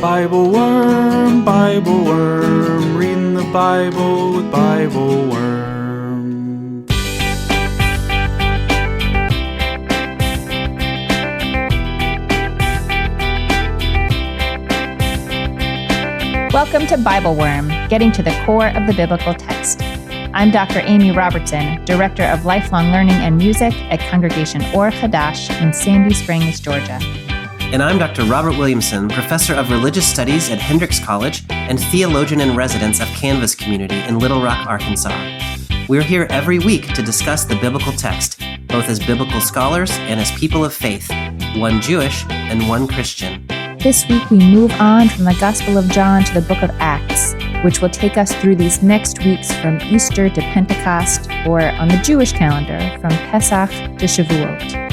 Bible Worm, reading the Bible with Bible Worm. Welcome to Bible Worm, getting to the core of the biblical text. I'm Dr. Amy Robertson, Director of Lifelong Learning and Music at Congregation Or Chadash in Sandy Springs, Georgia. And I'm Dr. Robert Williamson, Professor of Religious Studies at Hendrix College and Theologian in Residence of Canvas Community in Little Rock, Arkansas. We're here every week to discuss the biblical text, both as biblical scholars and as people of faith, one Jewish and one Christian. This week we move on from the Gospel of John to the book of Acts, which will take us through these next weeks from Easter to Pentecost, or on the Jewish calendar, from Pesach to Shavuot.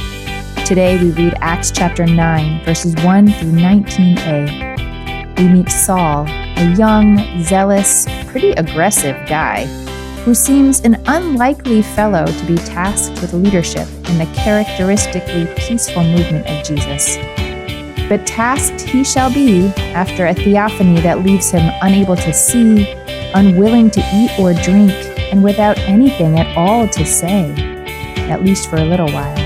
Today we read Acts chapter 9, verses 1 through 19a. We meet Saul, a young, zealous, pretty aggressive guy, who seems an unlikely fellow to be tasked with leadership in the characteristically peaceful movement of Jesus. But tasked he shall be after a theophany that leaves him unable to see, unwilling to eat or drink, and without anything at all to say, at least for a little while.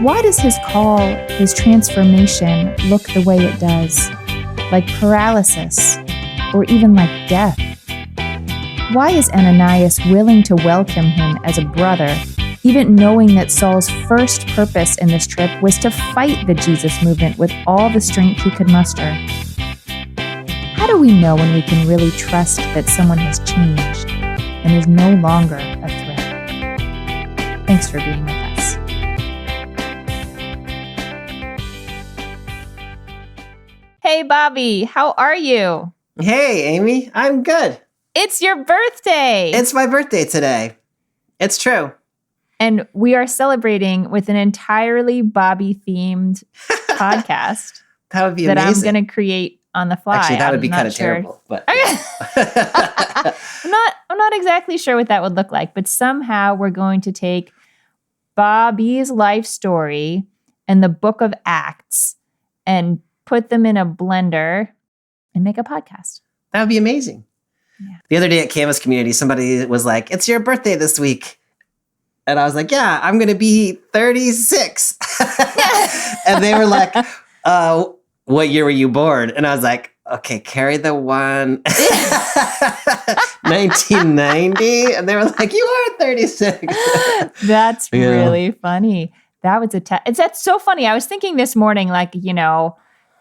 Why does his call, his transformation, look the way it does? Like paralysis, or even like death? Why is Ananais willing to welcome him as a brother, even knowing that Saul's first purpose in this trip was to fight the Jesus movement with all the strength he could muster? How do we know when we can really trust that someone has changed and is no longer a threat? Thanks for being with us. Hey, Bobby, how are you? Hey, Amy, I'm good. It's your birthday. It's my birthday today. It's true. And we are celebrating with an entirely Bobby-themed podcast. That would be that amazing. I'm going to create on the fly. Actually, that would be kind of sure. terrible. But I'm not exactly sure what that would look like, but somehow we're going to take Bobby's life story and the book of Acts and put them in a blender and make a podcast. That would be amazing. Yeah. The other day at Canvas Community, somebody was like, "It's your birthday this week." And I was like, "Yeah, I'm going to be 36. And they were like, "What year were you born?" And I was like, "Okay, carry the one." 1990. And they were like, "You are 36. That's really funny. That was that's so funny. I was thinking this morning, like,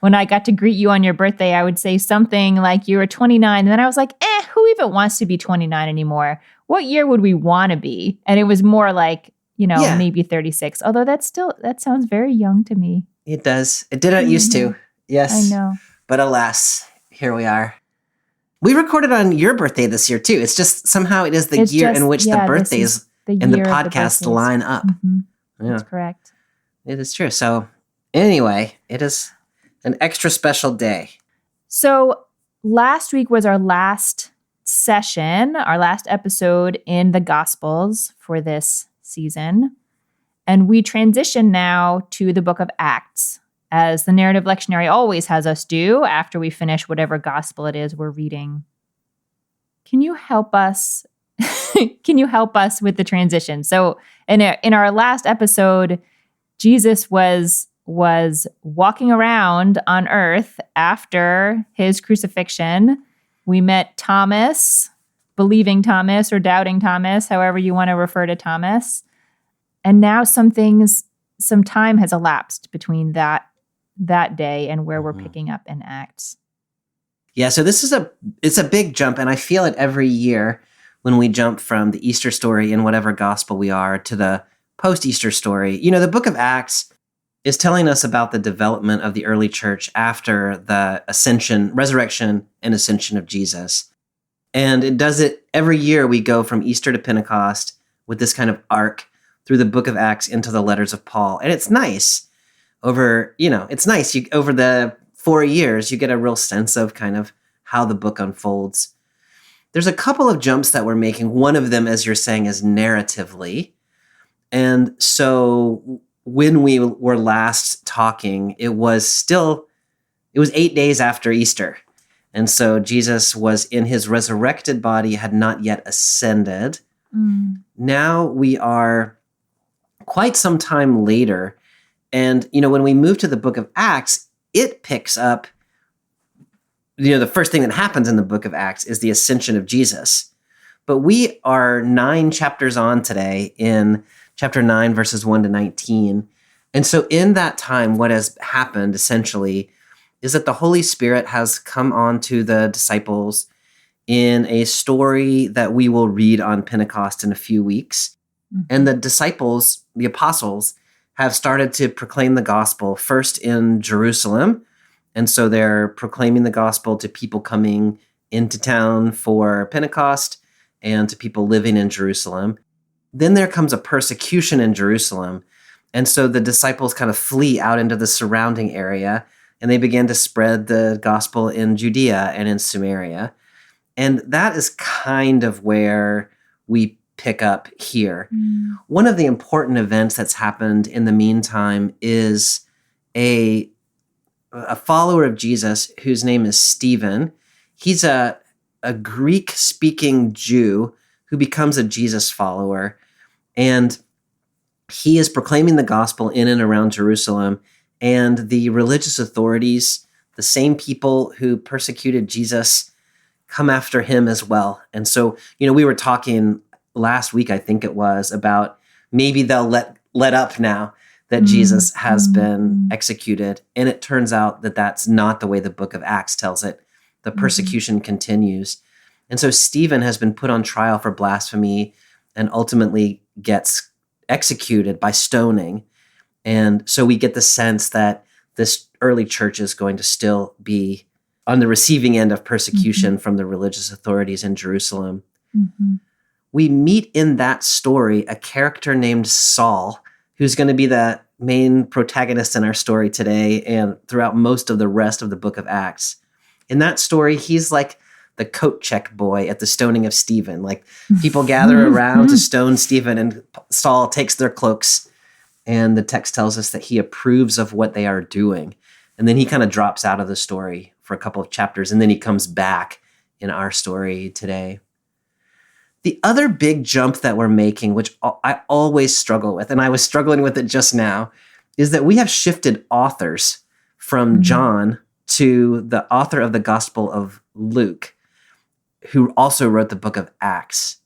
when I got to greet you on your birthday, I would say something like you were 29. And then I was like, who even wants to be 29 anymore? What year would we want to be? And it was more like, maybe 36. Although that sounds very young to me. It does. It didn't used to. Yes. I know. But alas, here we are. We recorded on your birthday this year too. It's just somehow it is the year in which the birthdays and the podcast line up. Mm-hmm. Yeah. That's correct. It is true. So anyway, it is an extra special day. So last week was our last session, our last episode in the Gospels for this season. And we transition now to the book of Acts, as the narrative lectionary always has us do after we finish whatever gospel it is we're reading. Can you help us? Can you help us with the transition? So in our last episode, Jesus was walking around on earth after his crucifixion. We met Thomas, believing Thomas or doubting Thomas, however you want to refer to Thomas. And now some time has elapsed between that day and where we're picking up in Acts. Yeah, so it's a big jump, and I feel it every year when we jump from the Easter story in whatever gospel we are to the post-Easter story. The book of Acts is telling us about the development of the early church after the resurrection and ascension of Jesus. And it does it every year. We go from Easter to Pentecost with this kind of arc through the book of Acts into the letters of Paul. And it's nice over the 4 years, you get a real sense of kind of how the book unfolds. There's a couple of jumps that we're making. One of them, as you're saying, is narratively. And so when we were last talking, it was still it was 8 days after Easter. And so Jesus was in his resurrected body, had not yet ascended. Now we are quite some time later. And, when we move to the book of Acts, it picks up, the first thing that happens in the book of Acts is the ascension of Jesus. But we are 9 chapters on today in chapter 9, verses 1 to 19. And so in that time, what has happened essentially is that the Holy Spirit has come on to the disciples in a story that we will read on Pentecost in a few weeks. And the disciples, the apostles, have started to proclaim the gospel first in Jerusalem. And so they're proclaiming the gospel to people coming into town for Pentecost and to people living in Jerusalem. Then there comes a persecution in Jerusalem. And so the disciples kind of flee out into the surrounding area, and they began to spread the gospel in Judea and in Samaria. And that is kind of where we pick up here. One of the important events that's happened in the meantime is a follower of Jesus whose name is Stephen. He's a Greek-speaking Jew who becomes a Jesus follower. And he is proclaiming the gospel in and around Jerusalem. And the religious authorities, the same people who persecuted Jesus, come after him as well. And so, we were talking last week, I think it was, about maybe they'll let up now that Jesus has been executed. And it turns out that that's not the way the book of Acts tells it. The persecution continues. And so Stephen has been put on trial for blasphemy and ultimately gets executed by stoning. And so we get the sense that this early church is going to still be on the receiving end of persecution from the religious authorities in Jerusalem. We meet in that story a character named Saul, who's going to be the main protagonist in our story today and throughout most of the rest of the book of Acts. In that story, he's like the coat check boy at the stoning of Stephen. Like, people gather around to stone Stephen, and Saul takes their cloaks, and the text tells us that he approves of what they are doing. And then he kind of drops out of the story for a couple of chapters, and then he comes back in our story today. The other big jump that we're making, which I always struggle with, and I was struggling with it just now, is that we have shifted authors from John to the author of the Gospel of Luke, who also wrote the book of Acts.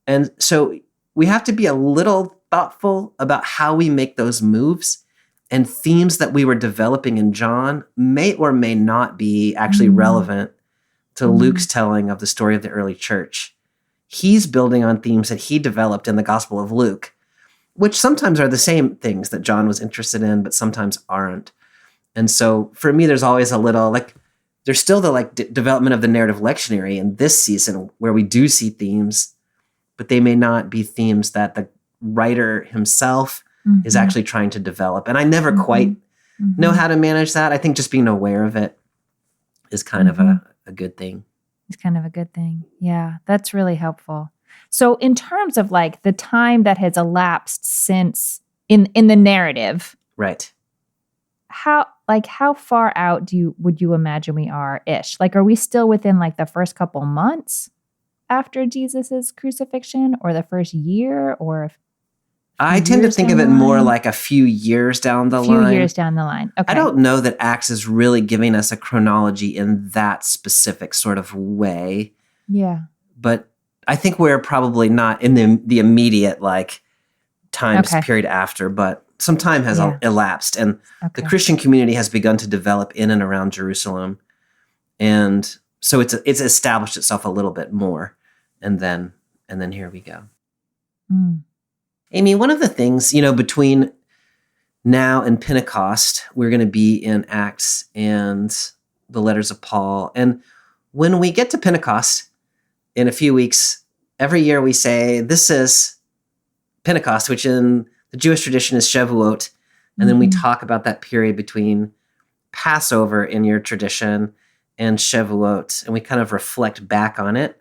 And so we have to be a little thoughtful about how we make those moves, and themes that we were developing in John may or may not be actually relevant to Luke's telling of the story of the early church. He's building on themes that he developed in the Gospel of Luke, which sometimes are the same things that John was interested in, but sometimes aren't. And so for me, there's always a little, there's still the development of the narrative lectionary in this season where we do see themes, but they may not be themes that the writer himself is actually trying to develop. And I never quite know how to manage that. I think just being aware of it is kind of a good thing. It's kind of a good thing. Yeah, that's really helpful. So in terms of the time that has elapsed since in the narrative, right? How far out would you imagine we are ish? Are we still within the first couple months after Jesus's crucifixion, or the first year, or I tend to think of it more like a few years down the line. A few years down the line. Okay. I don't know that Acts is really giving us a chronology in that specific sort of way. Yeah. But I think we're probably not in the immediate time period after, but some time has elapsed, and the Christian community has begun to develop in and around Jerusalem. And so it's established itself a little bit more. And then here we go. Amy, one of the things, between now and Pentecost, we're going to be in Acts and the letters of Paul. And when we get to Pentecost in a few weeks, every year we say, this is Pentecost, which in the Jewish tradition is Shavuot. And then we talk about that period between Passover in your tradition and Shavuot, and we kind of reflect back on it.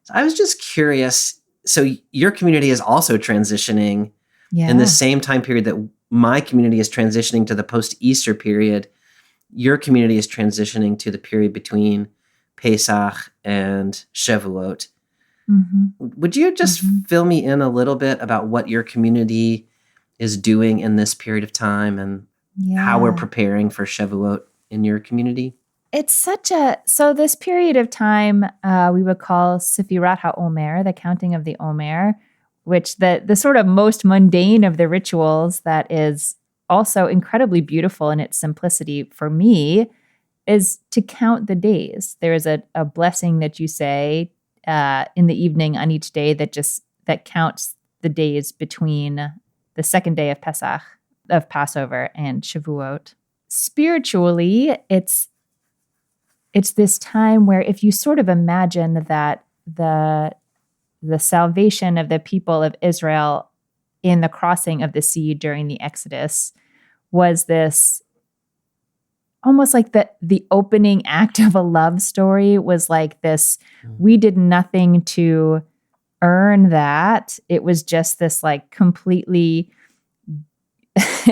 So I was just curious. So your community is also transitioning in the same time period that my community is transitioning to the post-Easter period. your community is transitioning to the period between Pesach and Shavuot. Would you just fill me in a little bit about what your community is doing in this period of time and how we're preparing for Shavuot in your community? It's so this period of time we would call Sefirat HaOmer, the counting of the Omer, which the sort of most mundane of the rituals that is also incredibly beautiful in its simplicity for me is to count the days. There is a blessing that you say in the evening on each day that counts the days between the second day of Pesach, of Passover, and Shavuot. Spiritually, it's this time where if you sort of imagine that the salvation of the people of Israel in the crossing of the sea during the Exodus was this almost like the opening act of a love story was like this, we did nothing to earn that. It was just this like completely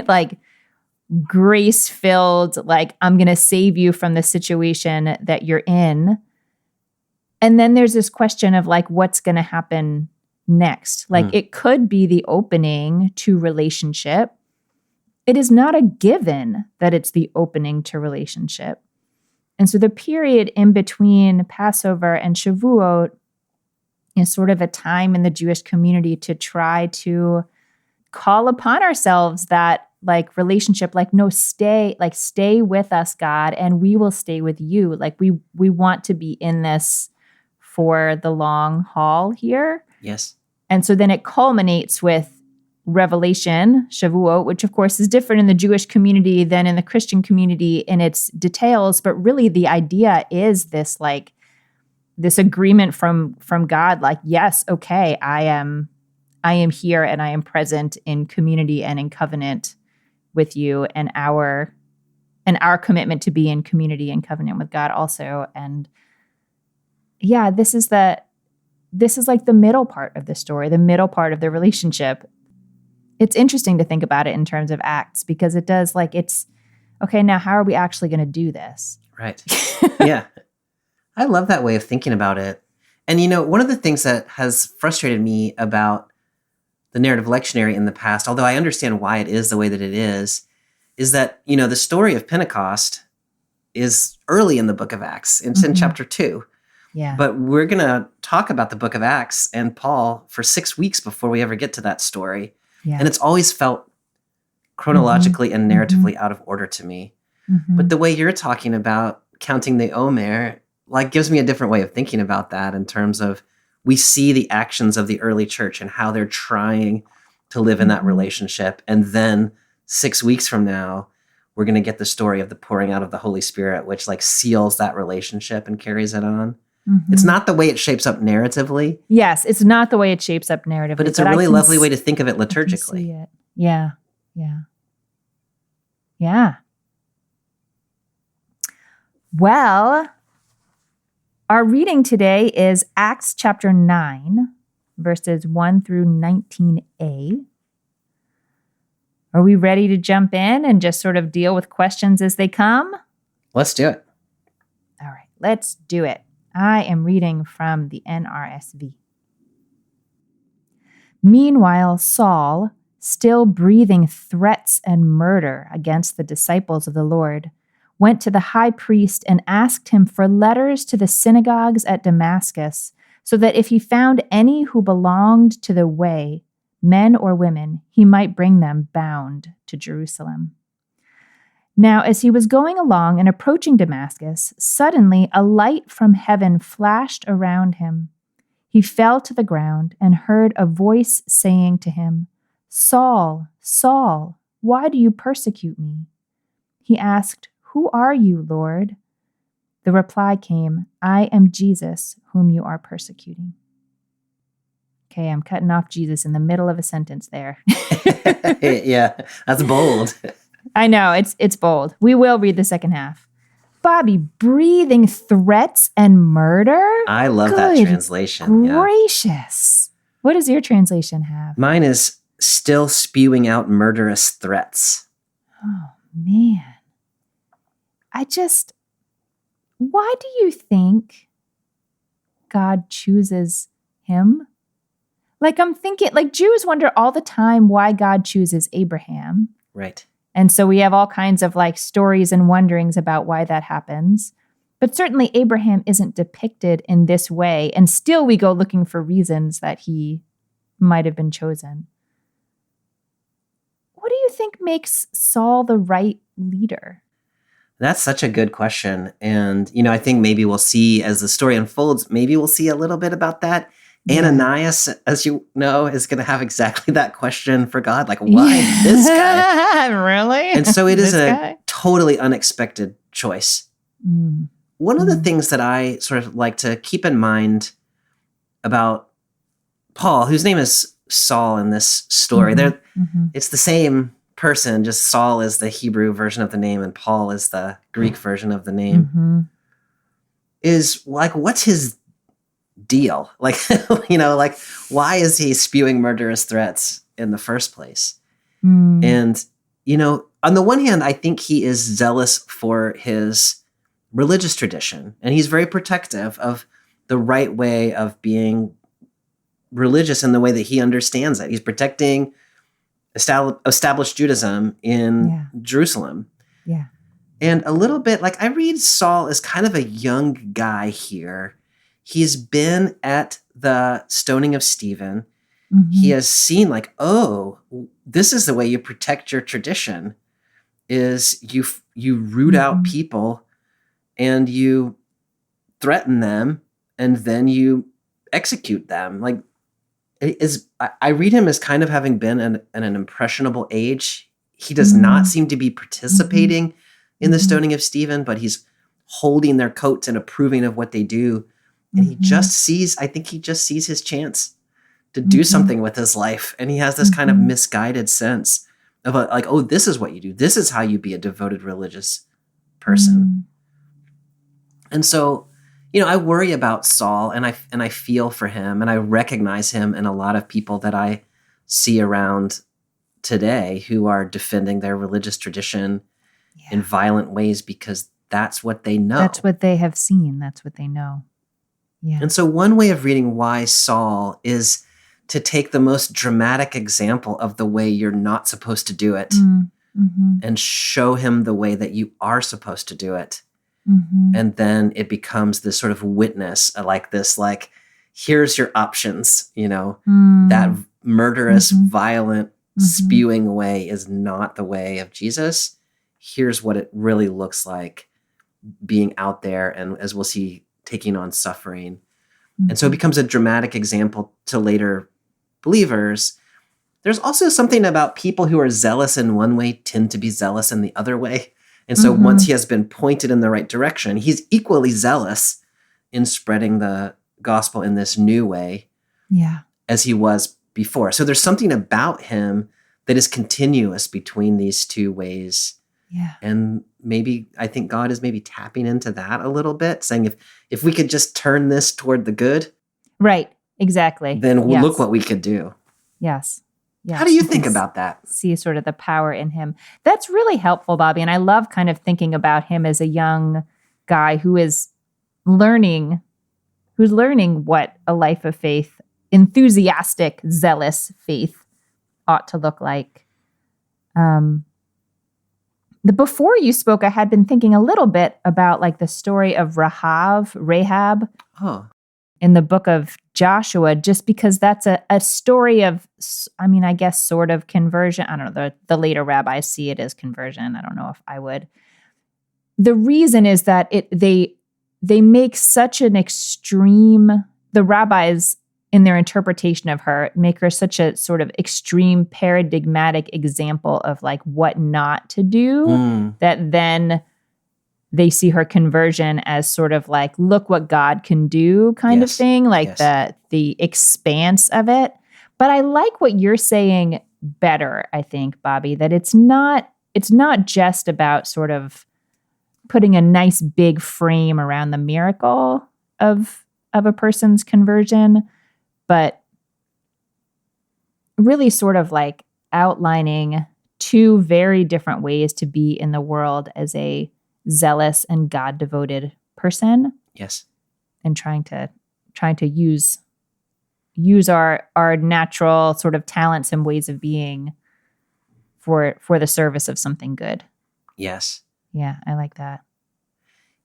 like grace-filled, like, I'm going to save you from the situation that you're in. And then there's this question of like, what's going to happen next? Like it could be the opening to relationship. It is not a given that it's the opening to relationship. And so the period in between Passover and Shavuot is sort of a time in the Jewish community to try to call upon ourselves that like relationship, like, no, stay with us, God, and we will stay with you. Like we want to be in this for the long haul here. Yes. And so then it culminates with Revelation, Shavuot, which of course is different in the Jewish community than in the Christian community in its details. But really the idea is this like this agreement from God, like, yes, okay, I am here and I am present in community and in covenant with you, and our commitment to be in community and covenant with God also. And yeah, this is like the middle part of the story, the middle part of the relationship. It's interesting to think about it in terms of Acts because it does like it's, okay, now how are we actually going to do this? Right. Yeah. I love that way of thinking about it. And, one of the things that has frustrated me about the narrative lectionary in the past, although I understand why it is the way that it is that, the story of Pentecost is early in the book of Acts. It's in chapter 2. Yeah. But we're going to talk about the book of Acts and Paul for 6 weeks before we ever get to that story. Yeah. And it's always felt chronologically and narratively out of order to me. But the way you're talking about counting the Omer, like, gives me a different way of thinking about that in terms of we see the actions of the early church and how they're trying to live in that relationship. And then 6 weeks from now, we're going to get the story of the pouring out of the Holy Spirit, which like seals that relationship and carries it on. It's not the way it shapes up narratively. Yes, it's not the way it shapes up narratively. But it's a really lovely way to think of it liturgically. See it. Yeah, yeah. Yeah. Well, our reading today is Acts chapter 9, verses 1 through 19a. Are we ready to jump in and just sort of deal with questions as they come? Let's do it. All right, let's do it. I am reading from the NRSV. Meanwhile, Saul, still breathing threats and murder against the disciples of the Lord, went to the high priest and asked him for letters to the synagogues at Damascus, so that if he found any who belonged to the way, men or women, he might bring them bound to Jerusalem. Now, as he was going along and approaching Damascus, suddenly a light from heaven flashed around him. He fell to the ground and heard a voice saying to him, "Saul, Saul, why do you persecute me?" He asked, "Who are you, Lord?" The reply came, "I am Jesus, whom you are persecuting." Okay, I'm cutting off Jesus in the middle of a sentence there. Yeah, that's bold. I know, it's bold. We will read the second half. Bobby, breathing threats and murder? I love that translation. Gracious. Yeah. What does your translation have? Mine is still spewing out murderous threats. Oh, man. why do you think God chooses him? Like, I'm thinking, like, Jews wonder all the time why God chooses Abraham. Right. And so we have all kinds of like stories and wonderings about why that happens. But certainly Abraham isn't depicted in this way. And still we go looking for reasons that he might have been chosen. What do you think makes Saul the right leader? That's such a good question. And, I think maybe we'll see as the story unfolds, maybe we'll see a little bit about that. Yeah. Ananias, as you know, is going to have exactly that question for God. Like, why this guy? Really? And so it is This a guy? totally unexpected choice. Mm. One of the things that I sort of like to keep in mind about Paul, whose name is Saul in this story, it's the same person, just Saul is the Hebrew version of the name and Paul is the Greek version of the name, is like, what's his deal? Like, like, why is he spewing murderous threats in the first place? And, on the one hand, I think he is zealous for his religious tradition, and he's very protective of the right way of being religious in the way that he understands it. He's protecting established Judaism in Jerusalem. Yeah. And a little bit, like, I read Saul as kind of a young guy here. He's been at the stoning of Stephen. He has seen, like, oh, this is the way you protect your tradition, is you root out people and you threaten them and then you execute them. Like, I read him as kind of having been at an impressionable age. He does not seem to be participating in the stoning of Stephen, but he's holding their coats and approving of what they do. And he just sees his chance to do something with his life. And he has this kind of misguided sense of like, oh, this is what you do. This is how you be a devoted religious person. And so, I worry about Saul and I feel for him and I recognize him in a lot of people that I see around today who are defending their religious tradition in violent ways because that's what they know. That's what they have seen. That's what they know. Yeah. And so one way of reading why Saul is to take the most dramatic example of the way you're not supposed to do it and show him the way that you are supposed to do it. And then it becomes this sort of witness, like this, like, here's your options, that murderous, violent, spewing way is not the way of Jesus. Here's what it really looks like being out there and, as we'll see, taking on suffering. And so it becomes a dramatic example to later believers. There's also something about people who are zealous in one way tend to be zealous in the other way. And so once he has been pointed in the right direction, he's equally zealous in spreading the gospel in this new way as he was before. So there's something about him that is continuous between these two ways. Yeah. And maybe I think God is maybe tapping into that a little bit, saying if we could just turn this toward the good. Right. Exactly. Then look what we could do. Yes. Yes. How do you think about that? See sort of the power in him. That's really helpful, Bobby. And I love kind of thinking about him as a young guy who is learning what a life of faith, enthusiastic, zealous faith ought to look like. Before you spoke, I had been thinking a little bit about like the story of Rahab. Oh. In the book of Joshua, just because that's a story of, I guess, sort of conversion. I don't know, the later rabbis see it as conversion. I don't know if I would. The reason is that they make such an extreme, the rabbis in their interpretation of her make her such a sort of extreme paradigmatic example of like what not to do, that then they see her conversion as sort of like, look what God can do kind of thing, like the expanse of it. But I like what you're saying better, I think, Bobby, that it's not just about sort of putting a nice big frame around the miracle of a person's conversion, but really sort of like outlining two very different ways to be in the world as a zealous and God-devoted person, Yes. and trying to use our natural sort of talents and ways of being for the service of something good. Yes. Yeah, I like that.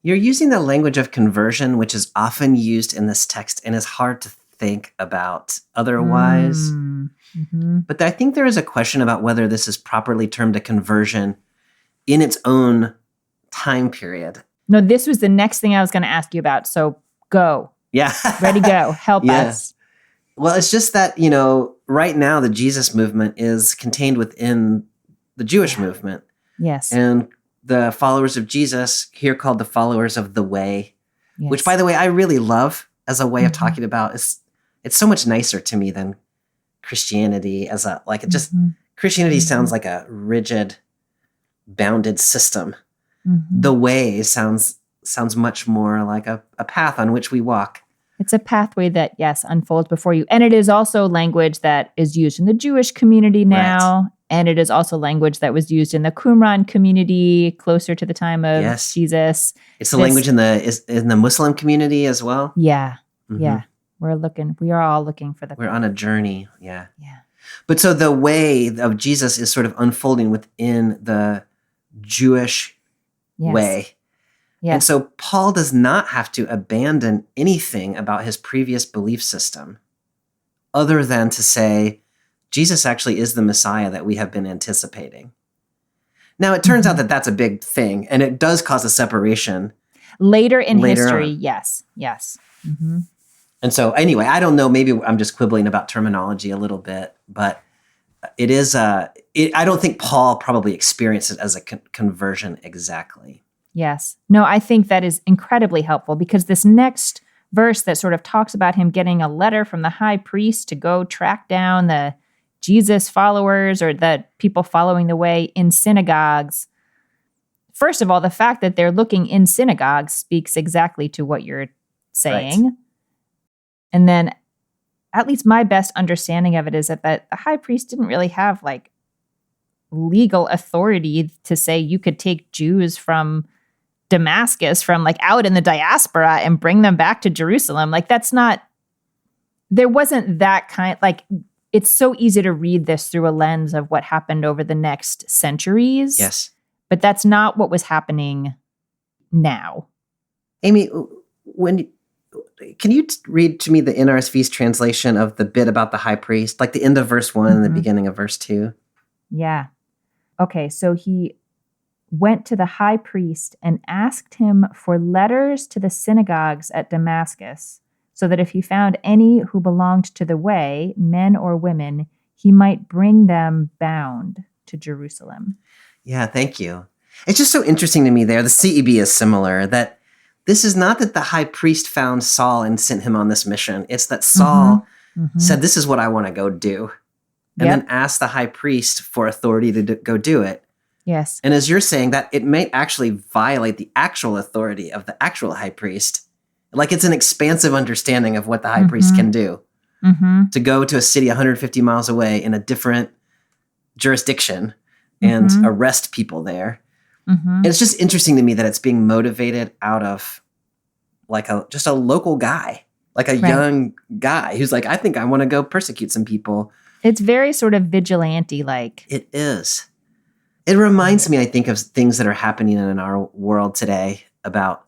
You're using the language of conversion, which is often used in this text and is hard to think about otherwise. Mm-hmm. But I think there is a question about whether this is properly termed a conversion in its own time period. No, this was the next thing I was going to ask you about. So go. Yeah. Ready, go. Help Yeah. us. Well, it's just that, right now the Jesus movement is contained within the Jewish movement. Yes. And the followers of Jesus, here called the followers of the way, Yes. which, by the way, I really love as a way of talking about. It's so much nicer to me than Christianity as Christianity sounds like a rigid, bounded system. Mm-hmm. The way sounds much more like a path on which we walk. It's a pathway that, yes, unfolds before you. And it is also language that is used in the Jewish community now. Right. And it is also language that was used in the Qumran community closer to the time of Jesus. It's the language in the Muslim community as well. Yeah. Mm-hmm. Yeah. We are all looking for We're on a journey. Yeah. Yeah. But so the way of Jesus is sort of unfolding within the Jewish way. Yes. And so Paul does not have to abandon anything about his previous belief system other than to say, Jesus actually is the Messiah that we have been anticipating. Now, it turns out that that's a big thing, and it does cause a separation. Later in history, on. Yes. Mm-hmm. And so anyway, I don't know, maybe I'm just quibbling about terminology a little bit, but it is, I don't think Paul probably experienced it as a conversion exactly. Yes. No, I think that is incredibly helpful because this next verse that sort of talks about him getting a letter from the high priest to go track down the Jesus followers or the people following the way in synagogues. First of all, the fact that they're looking in synagogues speaks exactly to what you're saying. Right. And then at least my best understanding of it is that the high priest didn't really have like legal authority to say you could take Jews from Damascus, from like out in the diaspora and bring them back to Jerusalem. Like there wasn't that kind, like it's so easy to read this through a lens of what happened over the next centuries. Yes. But that's not what was happening now. Amy, can you read to me the NRSV's translation of the bit about the high priest, like the end of verse 1 and the beginning of verse 2? Yeah. Okay, so he went to the high priest and asked him for letters to the synagogues at Damascus, so that if he found any who belonged to the way, men or women, he might bring them bound to Jerusalem. Yeah, thank you. It's just so interesting to me there. The CEB is similar, that this is not that the high priest found Saul and sent him on this mission. It's that Saul said, this is what I want to go do. And then asked the high priest for authority to go do it. Yes. And as you're saying, that it may actually violate the actual authority of the actual high priest. Like it's an expansive understanding of what the high priest can do. To go to a city 150 miles away in a different jurisdiction and arrest people there. And it's just interesting to me that it's being motivated out of like just a local guy, like a young guy who's like, I think I want to go persecute some people. It's very sort of vigilante-like. It is. It reminds me, I think, of things that are happening in our world today about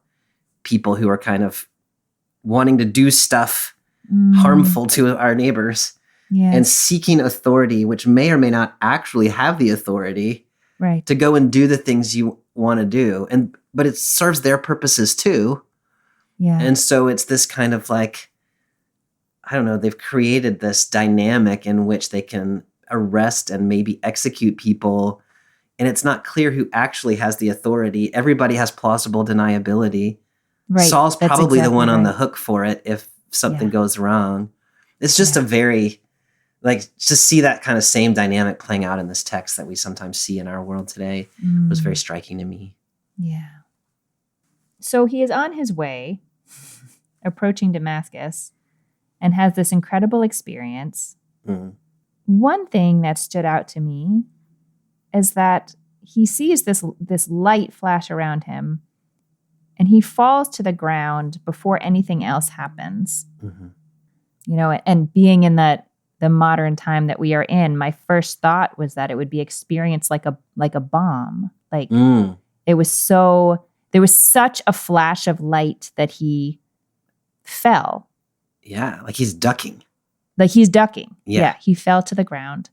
people who are kind of wanting to do stuff harmful to our neighbors and seeking authority, which may or may not actually have the authority to go and do the things you want to do. But it serves their purposes too. Yeah. And so it's this kind of like, I don't know, they've created this dynamic in which they can arrest and maybe execute people. And it's not clear who actually has the authority. Everybody has plausible deniability. Right. Saul's probably the one on the hook for it if something goes wrong. It's just a very, like, to see that kind of same dynamic playing out in this text that we sometimes see in our world today was very striking to me. Yeah. So he is on his way, approaching Damascus, and has this incredible experience. One thing that stood out to me is that he sees this light flash around him, and he falls to the ground before anything else happens. Mm-hmm. You know, and being in the modern time that we are in, my first thought was that it would be experienced like a bomb. Like it was there was such a flash of light that he fell. Yeah, like he's ducking. Like he's ducking. Yeah, he fell to the ground.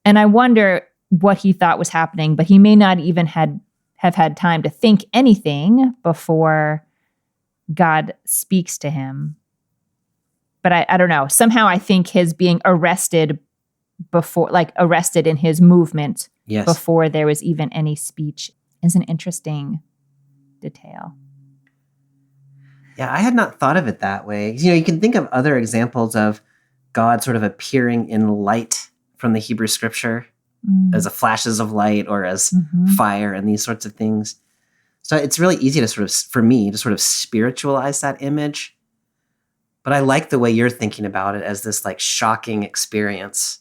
And I wonder what he thought was happening, but he may not even have had time to think anything before God speaks to him. But I don't know. Somehow I think his being arrested in his movement before there was even any speech is an interesting detail. Yeah, I had not thought of it that way. You know, you can think of other examples of God sort of appearing in light from the Hebrew scripture as a flashes of light or as fire and these sorts of things. So it's really easy for me to sort of spiritualize that image. But I like the way you're thinking about it as this like shocking experience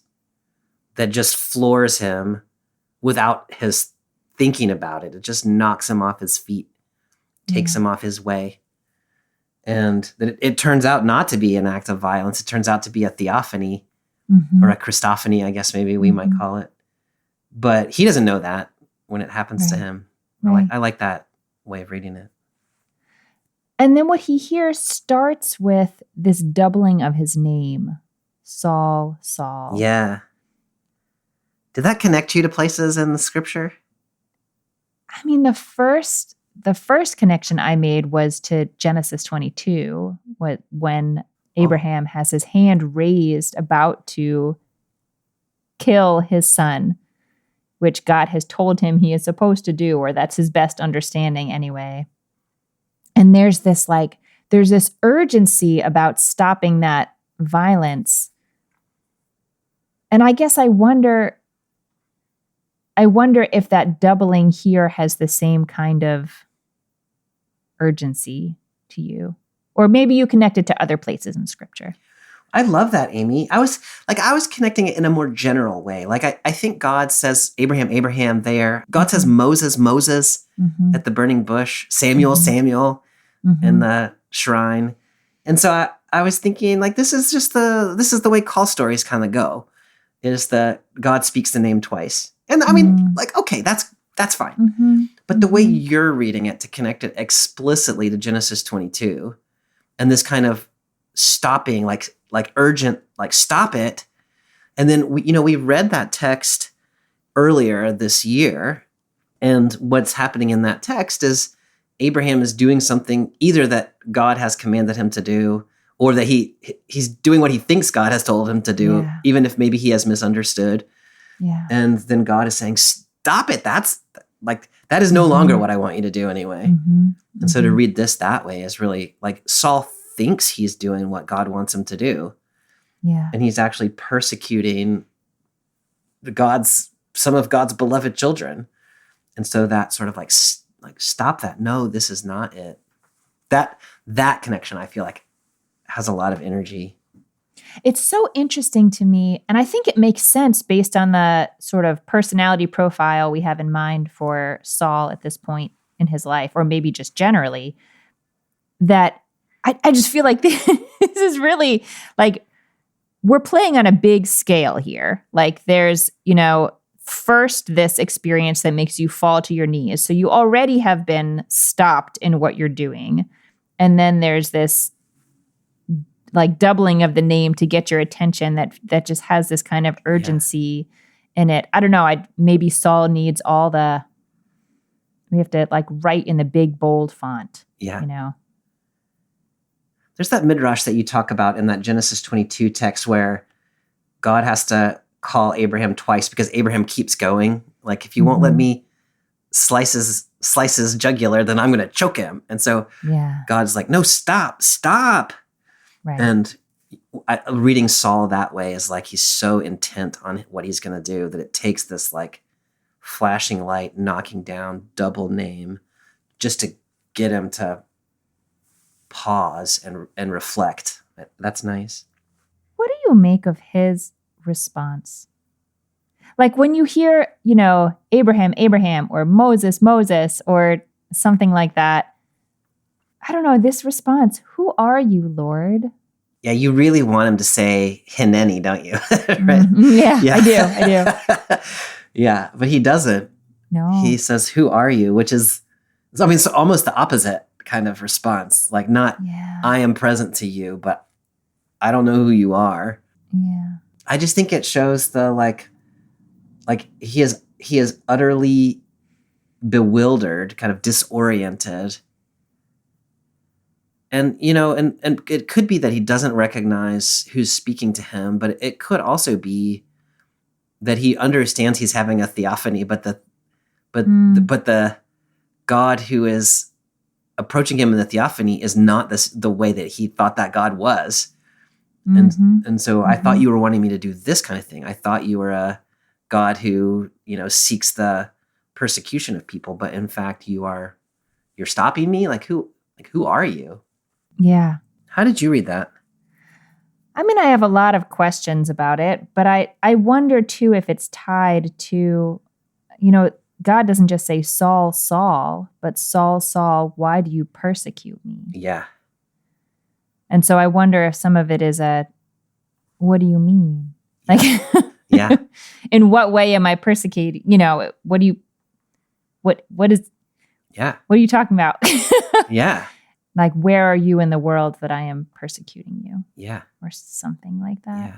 that just floors him without his thinking about it. It just knocks him off his feet, takes him off his way. And that it turns out not to be an act of violence. It turns out to be a theophany or a Christophany, I guess maybe we might call it. But he doesn't know that when it happens to him. Right. I like that way of reading it. And then what he hears starts with this doubling of his name, Saul, Saul. Yeah. Did that connect you to places in the scripture? I mean, the first connection I made was to Genesis 22, when Abraham has his hand raised about to kill his son, which God has told him he is supposed to do, or that's his best understanding anyway. And there's this urgency about stopping that violence. And I guess I wonder if that doubling here has the same kind of urgency to you. Or maybe you connect it to other places in scripture. I love that, Amy. I was connecting it in a more general way. Like I think God says Abraham, Abraham there. God says Moses, Moses at the burning bush. Samuel, Samuel in the shrine. And so I was thinking like this is the way call stories kind of go. Is that God speaks the name twice. And I mean, like, okay, that's fine. But the way you're reading it to connect it explicitly to Genesis 22 and this kind of stopping, like urgent, like stop it. And then we read that text earlier this year. And what's happening in that text is Abraham is doing something either that God has commanded him to do or that he's doing what he thinks God has told him to do, even if maybe he has misunderstood. Yeah. And then God is saying, stop it. That is no longer what I want you to do anyway. And so to read this that way is really like Saul thinks he's doing what God wants him to do. Yeah. And he's actually persecuting some of God's beloved children. And so that sort of like stop that. No, this is not it. That connection, I feel like, has a lot of energy. It's so interesting to me, and I think it makes sense based on the sort of personality profile we have in mind for Saul at this point in his life, or maybe just generally, that I just feel like this is really like we're playing on a big scale here. Like there's, first this experience that makes you fall to your knees. So you already have been stopped in what you're doing. And then there's this like doubling of the name to get your attention that just has this kind of urgency in it. I don't know. Maybe Saul needs we have to like write in the big bold font. Yeah. There's that midrash that you talk about in that Genesis 22 text where God has to call Abraham twice because Abraham keeps going. Like, if you won't let me slice his jugular, then I'm going to choke him. And so God's like, no, stop. Right. And reading Saul that way is like he's so intent on what he's going to do that it takes this like flashing light, knocking down, double name just to get him to pause and reflect. That's nice. What do you make of his response? Like when you hear, Abraham, Abraham, or Moses, Moses, or something like that, I don't know, this response, who are you, Lord? Yeah, you really want him to say Hineni, don't you? Right? Yeah, I do. Yeah, but he doesn't. No. He says, who are you? Which is, it's almost the opposite kind of response. Like not, I am present to you, but I don't know who you are. Yeah. I just think it shows the like he is utterly bewildered, kind of disoriented. And, and it could be that he doesn't recognize who's speaking to him, but it could also be that he understands he's having a theophany, but the God who is approaching him in the theophany is not the way that he thought that God was. And so I thought you were wanting me to do this kind of thing. I thought you were a God who, seeks the persecution of people, but in fact you're stopping me. Who are you? Yeah. How did you read that? I mean, I have a lot of questions about it, but I wonder too if it's tied to, God doesn't just say Saul, Saul, but Saul, Saul, why do you persecute me? Yeah. And so I wonder if some of it is what do you mean? Yeah. In what way am I persecuting? What are you talking about? Yeah. Like, where are you in the world that I am persecuting you? Yeah. Or something like that. Yeah.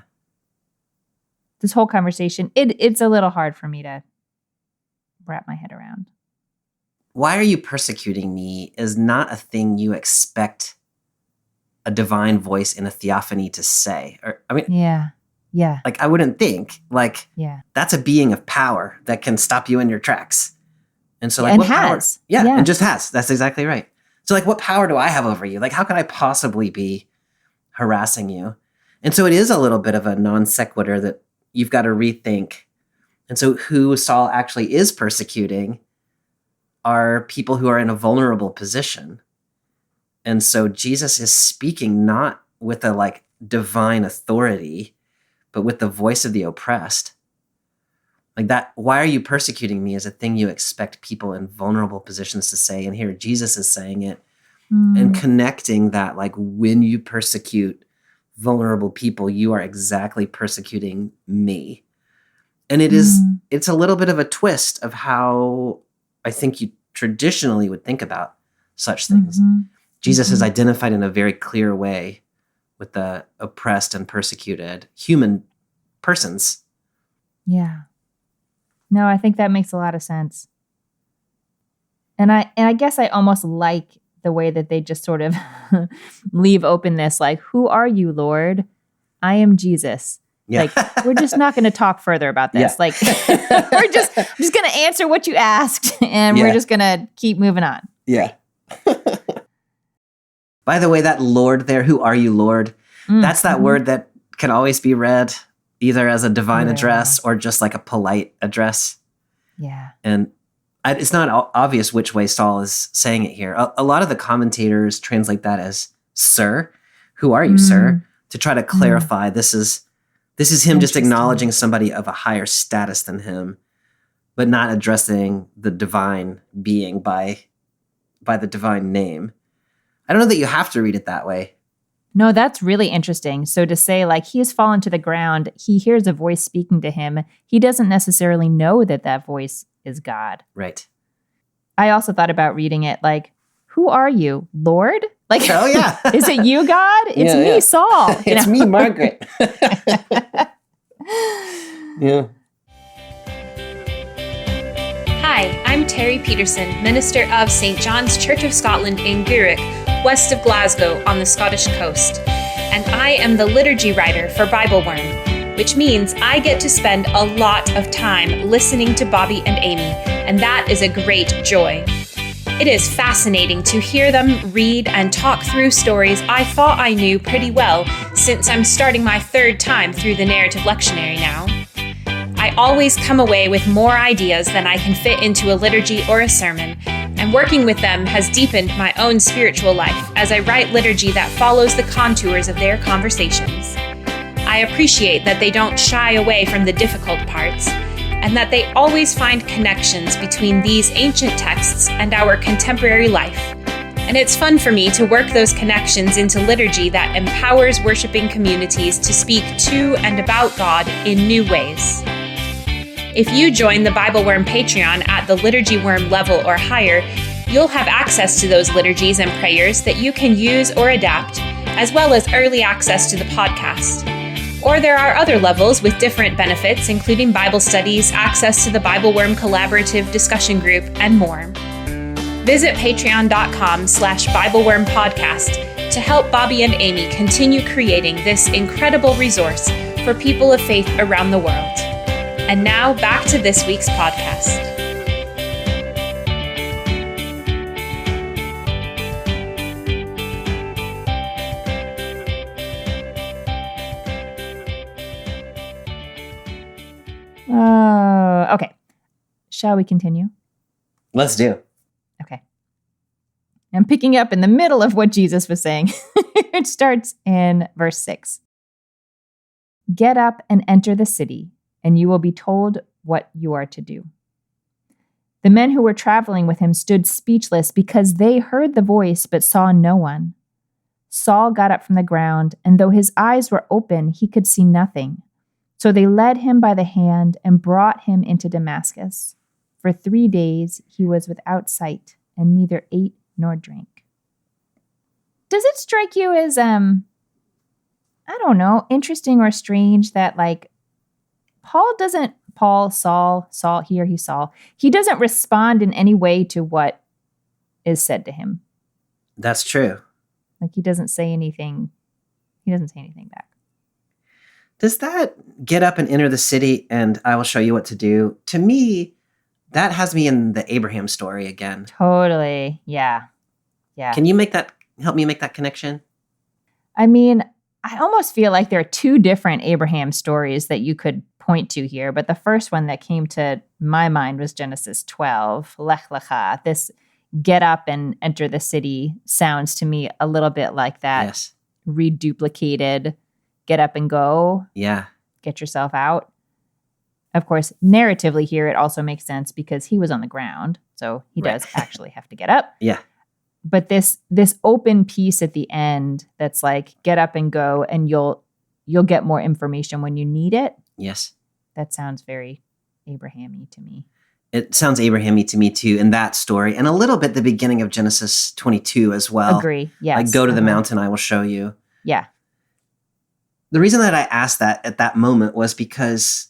This whole conversation, it's a little hard for me to wrap my head around. Why are you persecuting me is not a thing you expect a divine voice in a theophany to say. Yeah. I wouldn't think that's a being of power that can stop you in your tracks. And so and what has. Power? Yeah, and just has. That's exactly right. So what power do I have over you? How could I possibly be harassing you? And so it is a little bit of a non sequitur that you've got to rethink. And so who Saul actually is persecuting are people who are in a vulnerable position. And so Jesus is speaking not with a divine authority, but with the voice of the oppressed. That, why are you persecuting me, is a thing you expect people in vulnerable positions to say. And here Jesus is saying it and connecting that, when you persecute vulnerable people, you are exactly persecuting me. And it's a little bit of a twist of how I think you traditionally would think about such things. Jesus is identified in a very clear way with the oppressed and persecuted human persons. Yeah. No, I think that makes a lot of sense. And I guess I almost like the way that they just sort of leave open this, who are you, Lord? I am Jesus. Yeah. We're just not going to talk further about this. Yeah. I'm just going to answer what you asked, and we're just going to keep moving on. Yeah. By the way, that Lord there, who are you, Lord? That's that word that can always be read either as a divine address or just a polite address. Yeah. And it's not obvious which way Saul is saying it here. A lot of the commentators translate that as sir. Who are you, sir? To try to clarify this is him just acknowledging somebody of a higher status than him, but not addressing the divine being by the divine name. I don't know that you have to read it that way. No, that's really interesting. So to say he has fallen to the ground, he hears a voice speaking to him. He doesn't necessarily know that voice is God. Right. I also thought about reading it who are you, Lord? Oh yeah. Is it you, God? It's me, Saul. It's me, Margaret. Yeah. Hi, I'm Terry Peterson, minister of St. John's Church of Scotland in Gourock, west of Glasgow on the Scottish coast. And I am the liturgy writer for Bible Worm, which means I get to spend a lot of time listening to Bobby and Amy, and that is a great joy. It is fascinating to hear them read and talk through stories I thought I knew pretty well, since I'm starting my third time through the narrative lectionary now. I always come away with more ideas than I can fit into a liturgy or a sermon, and working with them has deepened my own spiritual life as I write liturgy that follows the contours of their conversations. I appreciate that they don't shy away from the difficult parts, and that they always find connections between these ancient texts and our contemporary life. And it's fun for me to work those connections into liturgy that empowers worshiping communities to speak to and about God in new ways. If you join the Bible Worm Patreon at the Liturgy Worm level or higher, you'll have access to those liturgies and prayers that you can use or adapt, as well as early access to the podcast. Or there are other levels with different benefits, including Bible studies, access to the Bible Worm Collaborative discussion group, and more. Visit patreon.com/BibleWormPodcast to help Bobby and Amy continue creating this incredible resource for people of faith around the world. And now back to this week's podcast. Okay. Shall we continue? Let's do. Okay. I'm picking up in the middle of what Jesus was saying. It starts in verse 6. Get up and enter the city, and you will be told what you are to do. The men who were traveling with him stood speechless because they heard the voice but saw no one. Saul got up from the ground, and though his eyes were open, he could see nothing. So they led him by the hand and brought him into Damascus. For 3 days he was without sight and neither ate nor drank. Does it strike you as, interesting or strange that Saul, he doesn't respond in any way to what is said to him. That's true. He doesn't say anything. He doesn't say anything back. Does that get up and enter the city and I will show you what to do? To me, that has me in the Abraham story again. Totally. Yeah. Can you help me make that connection? I mean, I almost feel like there are two different Abraham stories that you could point to here, but the first one that came to my mind was Genesis 12, Lech Lecha. This get up and enter the city sounds to me a little bit like that reduplicated get up and go. Yeah. Get yourself out. Of course, narratively here, it also makes sense because he was on the ground. So he does actually have to get up. Yeah. But this open piece at the end that's get up and go and you'll get more information when you need it. Yes. That sounds very Abraham-y to me. It sounds Abraham-y to me too in that story. And a little bit the beginning of Genesis 22 as well. Agree. Yes. Go to the mountain, I will show you. Yeah. The reason that I asked that at that moment was because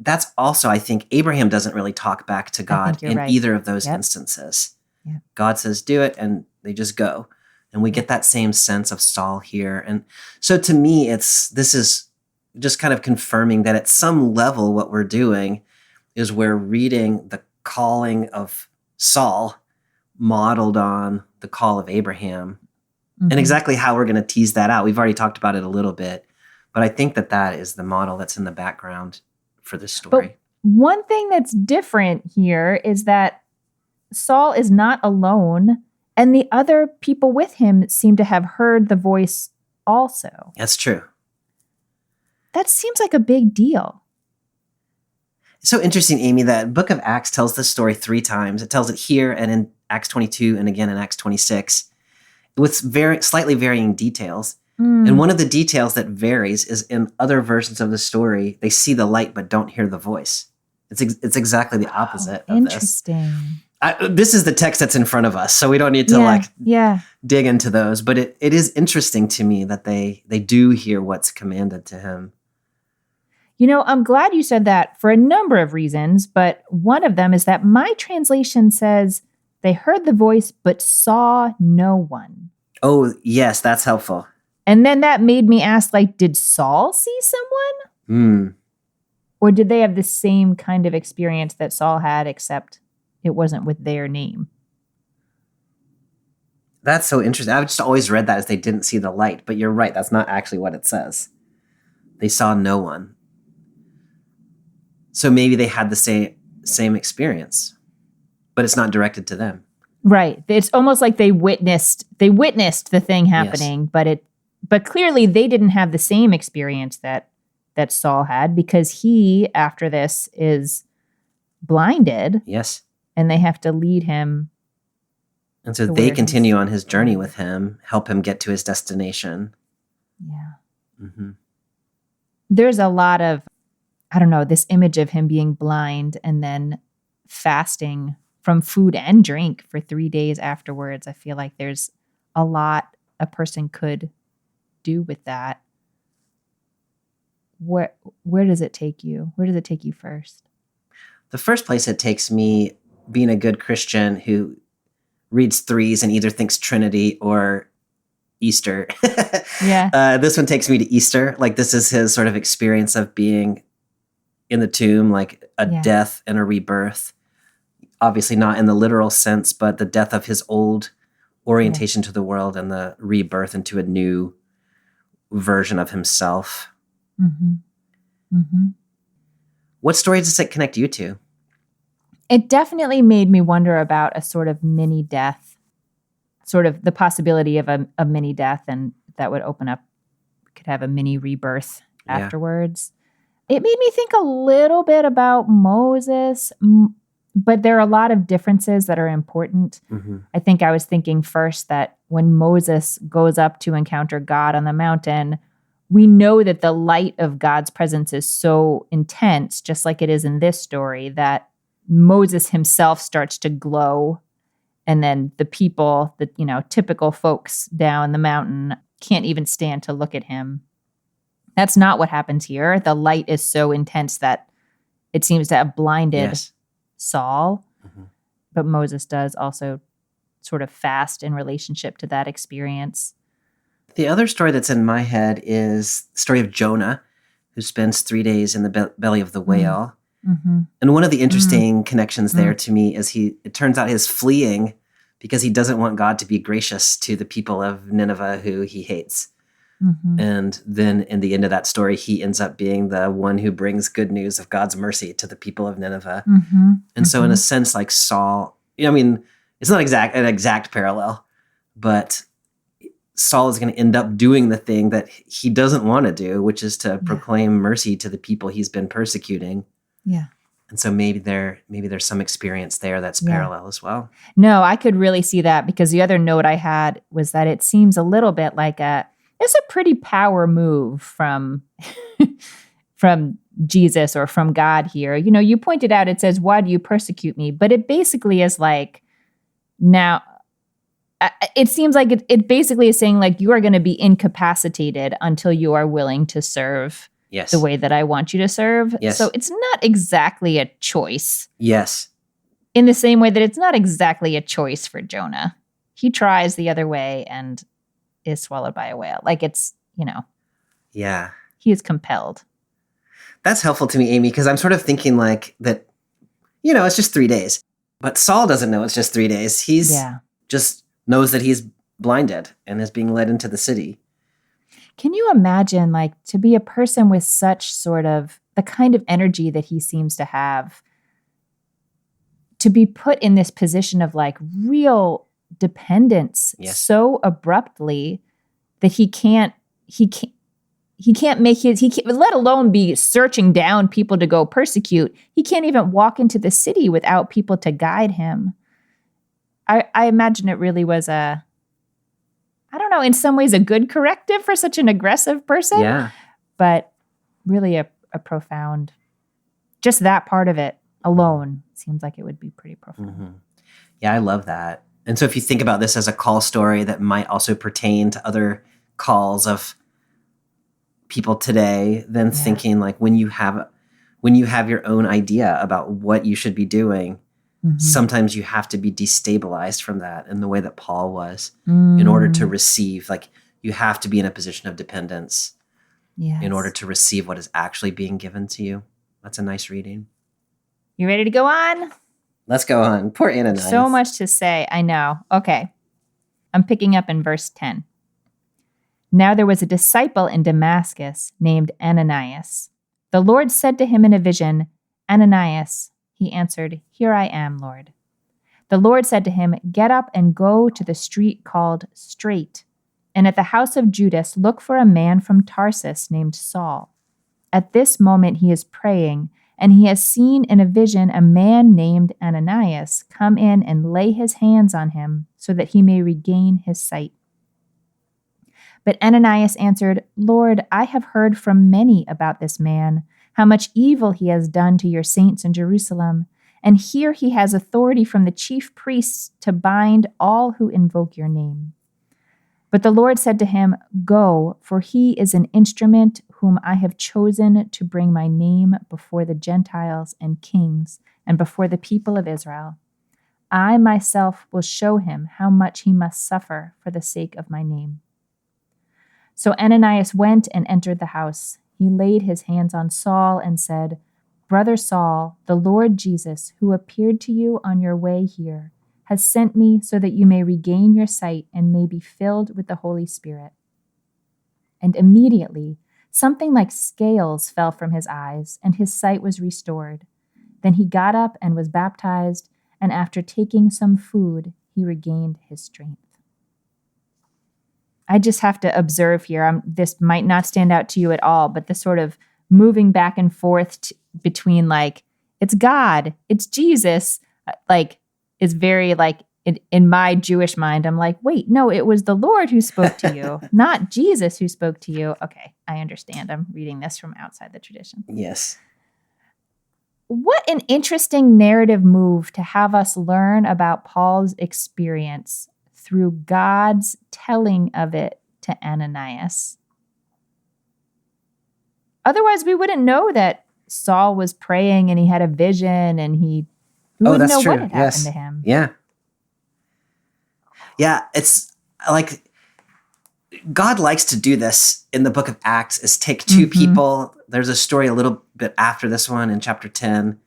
that's also, I think, Abraham doesn't really talk back to God in either of those instances. Yep. God says, do it, and they just go. And we get that same sense of Saul here. And so to me, this is just kind of confirming that at some level what we're doing is we're reading the calling of Saul modeled on the call of Abraham. Mm-hmm. And exactly how we're going to tease that out. We've already talked about it a little bit. But I think that is the model that's in the background for this story. But one thing that's different here is that Saul is not alone, and the other people with him seem to have heard the voice also. That's true. That seems like a big deal. It's so interesting, Amy, that book of Acts tells this story 3 times. It tells it here and in Acts 22 and again in Acts 26 with slightly varying details. And one of the details that varies is in other versions of the story, they see the light but don't hear the voice. It's exactly the opposite of interesting. This. This is the text that's in front of us, so we don't need to dig into those. But it is interesting to me that they do hear what's commanded to him. I'm glad you said that for a number of reasons, but one of them is that my translation says they heard the voice but saw no one. Oh, yes, that's helpful. And then that made me ask, did Saul see someone? Or did they have the same kind of experience that Saul had, except it wasn't with their name? That's so interesting. I've just always read that as they didn't see the light, but you're right. That's not actually what it says. They saw no one. So maybe they had the same experience, but it's not directed to them. Right. It's almost like they witnessed the thing happening, yes. But clearly they didn't have the same experience that Saul had, because he, after this, is blinded, Yes. and they have to lead him. And so to they where continue he's- on his journey with him, help him get to his destination. Yeah. Mm-hmm. There's a lot of, I don't know, this image of him being blind and then fasting from food and drink for 3 days afterwards. I feel like there's a lot a person could do with that. Where does it take you? Where does it take you first? The first place it takes me, being a good Christian who reads threes and either thinks Trinity or Easter. Yeah. This one takes me to Easter. Like, this is his sort of experience of being in the tomb, like a Yeah. death and a rebirth. Obviously not in the literal sense, but the death of his old orientation to the world and the rebirth into a new version of himself. Mm-hmm. Mm-hmm. What story does it connect you to? It definitely made me wonder about a sort of mini death, sort of the possibility of a mini death, and that would open up, could have a mini rebirth Yeah. afterwards. It made me think a little bit about Moses, but there are a lot of differences that are important. Mm-hmm. I think I was thinking first that when Moses goes up to encounter God on the mountain, we know that the light of God's presence is so intense, just like it is in this story, that Moses himself starts to glow. And then the people, the typical folks down the mountain can't even stand to look at him. That's not what happens here. The light is so intense that it seems to have blinded Yes. Saul. Mm-hmm. But Moses does also sort of fast in relationship to that experience. The other story that's in my head is the story of Jonah, who spends 3 days in the belly of the whale. Mm-hmm. And one of the interesting connections there to me is it turns out his fleeing because he doesn't want God to be gracious to the people of Nineveh who he hates. Mm-hmm. And then in the end of that story, he ends up being the one who brings good news of God's mercy to the people of Nineveh. Mm-hmm. And so in a sense, like Saul, I mean, it's not an exact parallel, but Saul is going to end up doing the thing that he doesn't want to do, which is to proclaim mercy to the people he's been persecuting. Yeah. And so maybe there's some experience there that's parallel as well. No, I could really see that, because the other note I had was that it seems a little bit like it's a pretty power move from Jesus or from God here. You pointed out, it says, "Why do you persecute me?" But it basically is like, now, it seems like it basically is saying, like, you are going to be incapacitated until you are willing to serve Yes. the way that I want you to serve. Yes. So it's not exactly a choice, Yes. in the same way that it's not exactly a choice for Jonah. He tries the other way and is swallowed by a whale. Like, it's, Yeah. he is compelled. That's helpful to me, Amy, because I'm sort of thinking like that, it's just 3 days. But Saul doesn't know it's just 3 days. He's just knows that he's blinded and is being led into the city. Can you imagine, like, to be a person with such sort of the kind of energy that he seems to have, to be put in this position of like real dependence so abruptly that he can't make let alone be searching down people to go persecute. He can't even walk into the city without people to guide him. I imagine it really was I don't know, in some ways a good corrective for such an aggressive person. Yeah. But really a profound, just that part of it alone seems like it would be pretty profound. Mm-hmm. Yeah, I love that. And so if you think about this as a call story that might also pertain to other calls of people today, then thinking like when you have your own idea about what you should be doing, sometimes you have to be destabilized from that in the way that Paul was in order to receive. Like, you have to be in a position of dependence in order to receive what is actually being given to you. That's a nice reading. You ready to go on? Let's go on. Poor Ananais. So much to say. I know. Okay. I'm picking up in verse 10. Now there was a disciple in Damascus named Ananias. The Lord said to him in a vision, "Ananias." He answered, "Here I am, Lord." The Lord said to him, "Get up and go to the street called Straight, and at the house of Judas look for a man from Tarsus named Saul. At this moment he is praying, and he has seen in a vision a man named Ananias come in and lay his hands on him so that he may regain his sight. But Ananias answered, Lord, I have heard from many about this man, how much evil he has done to your saints in Jerusalem. And here he has authority from the chief priests to bind all who invoke your name. But the Lord said to him, Go, for he is an instrument whom I have chosen to bring my name before the Gentiles and kings and before the people of Israel. I myself will show him how much he must suffer for the sake of my name. So Ananias went and entered the house. He laid his hands on Saul and said, Brother Saul, the Lord Jesus, who appeared to you on your way here, has sent me so that you may regain your sight and may be filled with the Holy Spirit. And immediately something like scales fell from his eyes, and his sight was restored. Then he got up and was baptized, and after taking some food, he regained his strength. I just have to observe here, this might not stand out to you at all, but the sort of moving back and forth between like, it's God, it's Jesus, like is very like, in my Jewish mind, I'm like, wait, no, it was the Lord who spoke to you, not Jesus who spoke to you. Okay, I understand. I'm reading this from outside the tradition. Yes. What an interesting narrative move to have us learn about Paul's experience through God's telling of it to Ananias. Otherwise, we wouldn't know that Saul was praying and he had a vision and we wouldn't know what had happened to him. Yeah. Yeah, it's like God likes to do this in the book of Acts, is take two people. There's a story a little bit after this one in chapter 10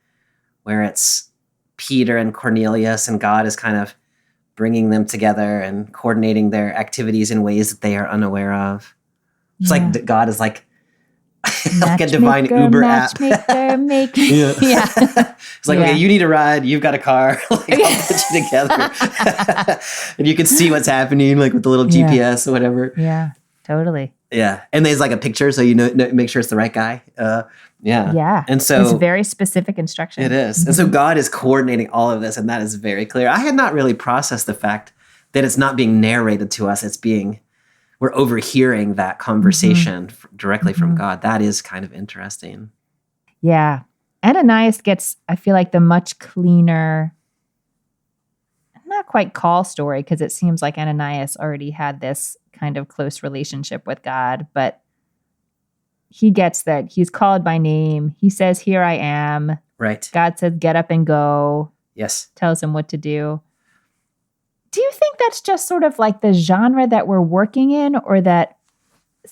where it's Peter and Cornelius, and God is kind of bringing them together and coordinating their activities in ways that they are unaware of. It's like God is like a divine Uber app. Yeah. It's like, okay, you need a ride. You've got a car. Like, I'll put you together. And you can see what's happening, like with the little GPS or whatever. Yeah, totally. Yeah. And there's like a picture, so you know, make sure it's the right guy. Yeah. And so it's very specific instruction. It is. And so God is coordinating all of this, and that is very clear. I had not really processed the fact that it's not being narrated to us. We're overhearing that conversation directly from God. That is kind of interesting. Yeah. Ananias gets, I feel like, the much cleaner, not quite call story, because it seems like Ananias already had this kind of close relationship with God, but he gets that he's called by name. He says, here I am. Right. God says, get up and go. Yes. Tells him what to do. Do you think that's just sort of like the genre that we're working in, or that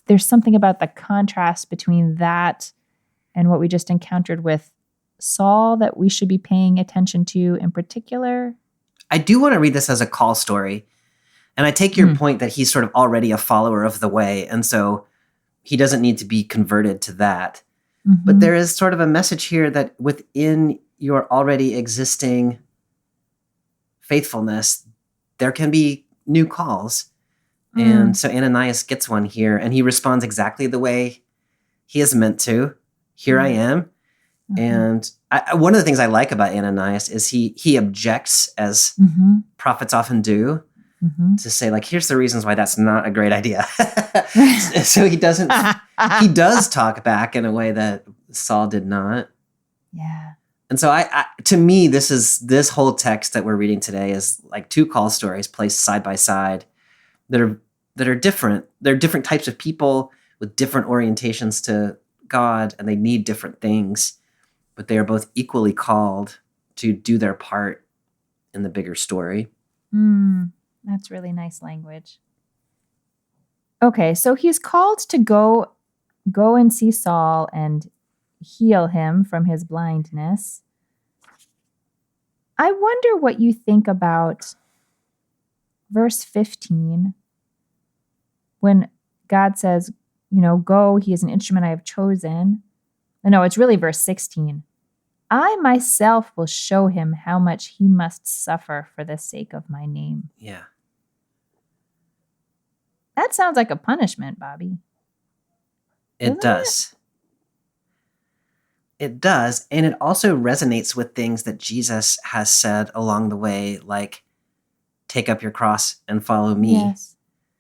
there's something about the contrast between that and what we just encountered with Saul that we should be paying attention to in particular? I do want to read this as a call story. And I take your point that he's sort of already a follower of the way. And so he doesn't need to be converted to that. But there is sort of a message here that within your already existing faithfulness, there can be new calls. And so Ananias gets one here, and he responds exactly the way he is meant to. Here I am. And one of the things I like about Ananias is he objects, as prophets often do, to say, like, here's the reasons why that's not a great idea. So he does talk back in a way that Saul did not. Yeah. And so to me, this whole text that we're reading today is like two call stories placed side by side that are different. They're different types of people with different orientations to God, and they need different things, but they are both equally called to do their part in the bigger story. That's really nice language. Okay, so he's called to go and see Saul and heal him from his blindness. I wonder what you think about verse 15, when God says, go, he is an instrument I have chosen. No, it's really verse 16. I myself will show him how much he must suffer for the sake of my name. Yeah. That sounds like a punishment, Bobby. It does. It does. And it also resonates with things that Jesus has said along the way, like, take up your cross and follow me. Yes.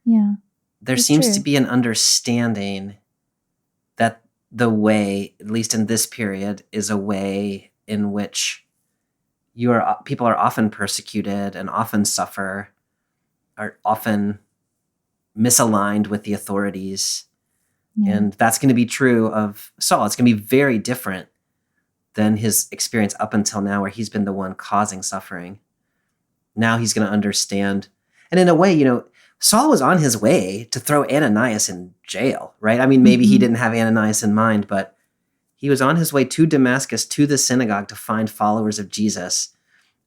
Yeah. There It's seems true. to be an understanding that the way, at least in this period, is a way in which people are often persecuted and often suffer, are often misaligned with the authorities. Yeah. And that's going to be true of Saul. It's going to be very different than his experience up until now, where he's been the one causing suffering. Now he's going to understand. And in a way, Saul was on his way to throw Ananias in jail, right? I mean, maybe he didn't have Ananias in mind, but he was on his way to Damascus, to the synagogue, to find followers of Jesus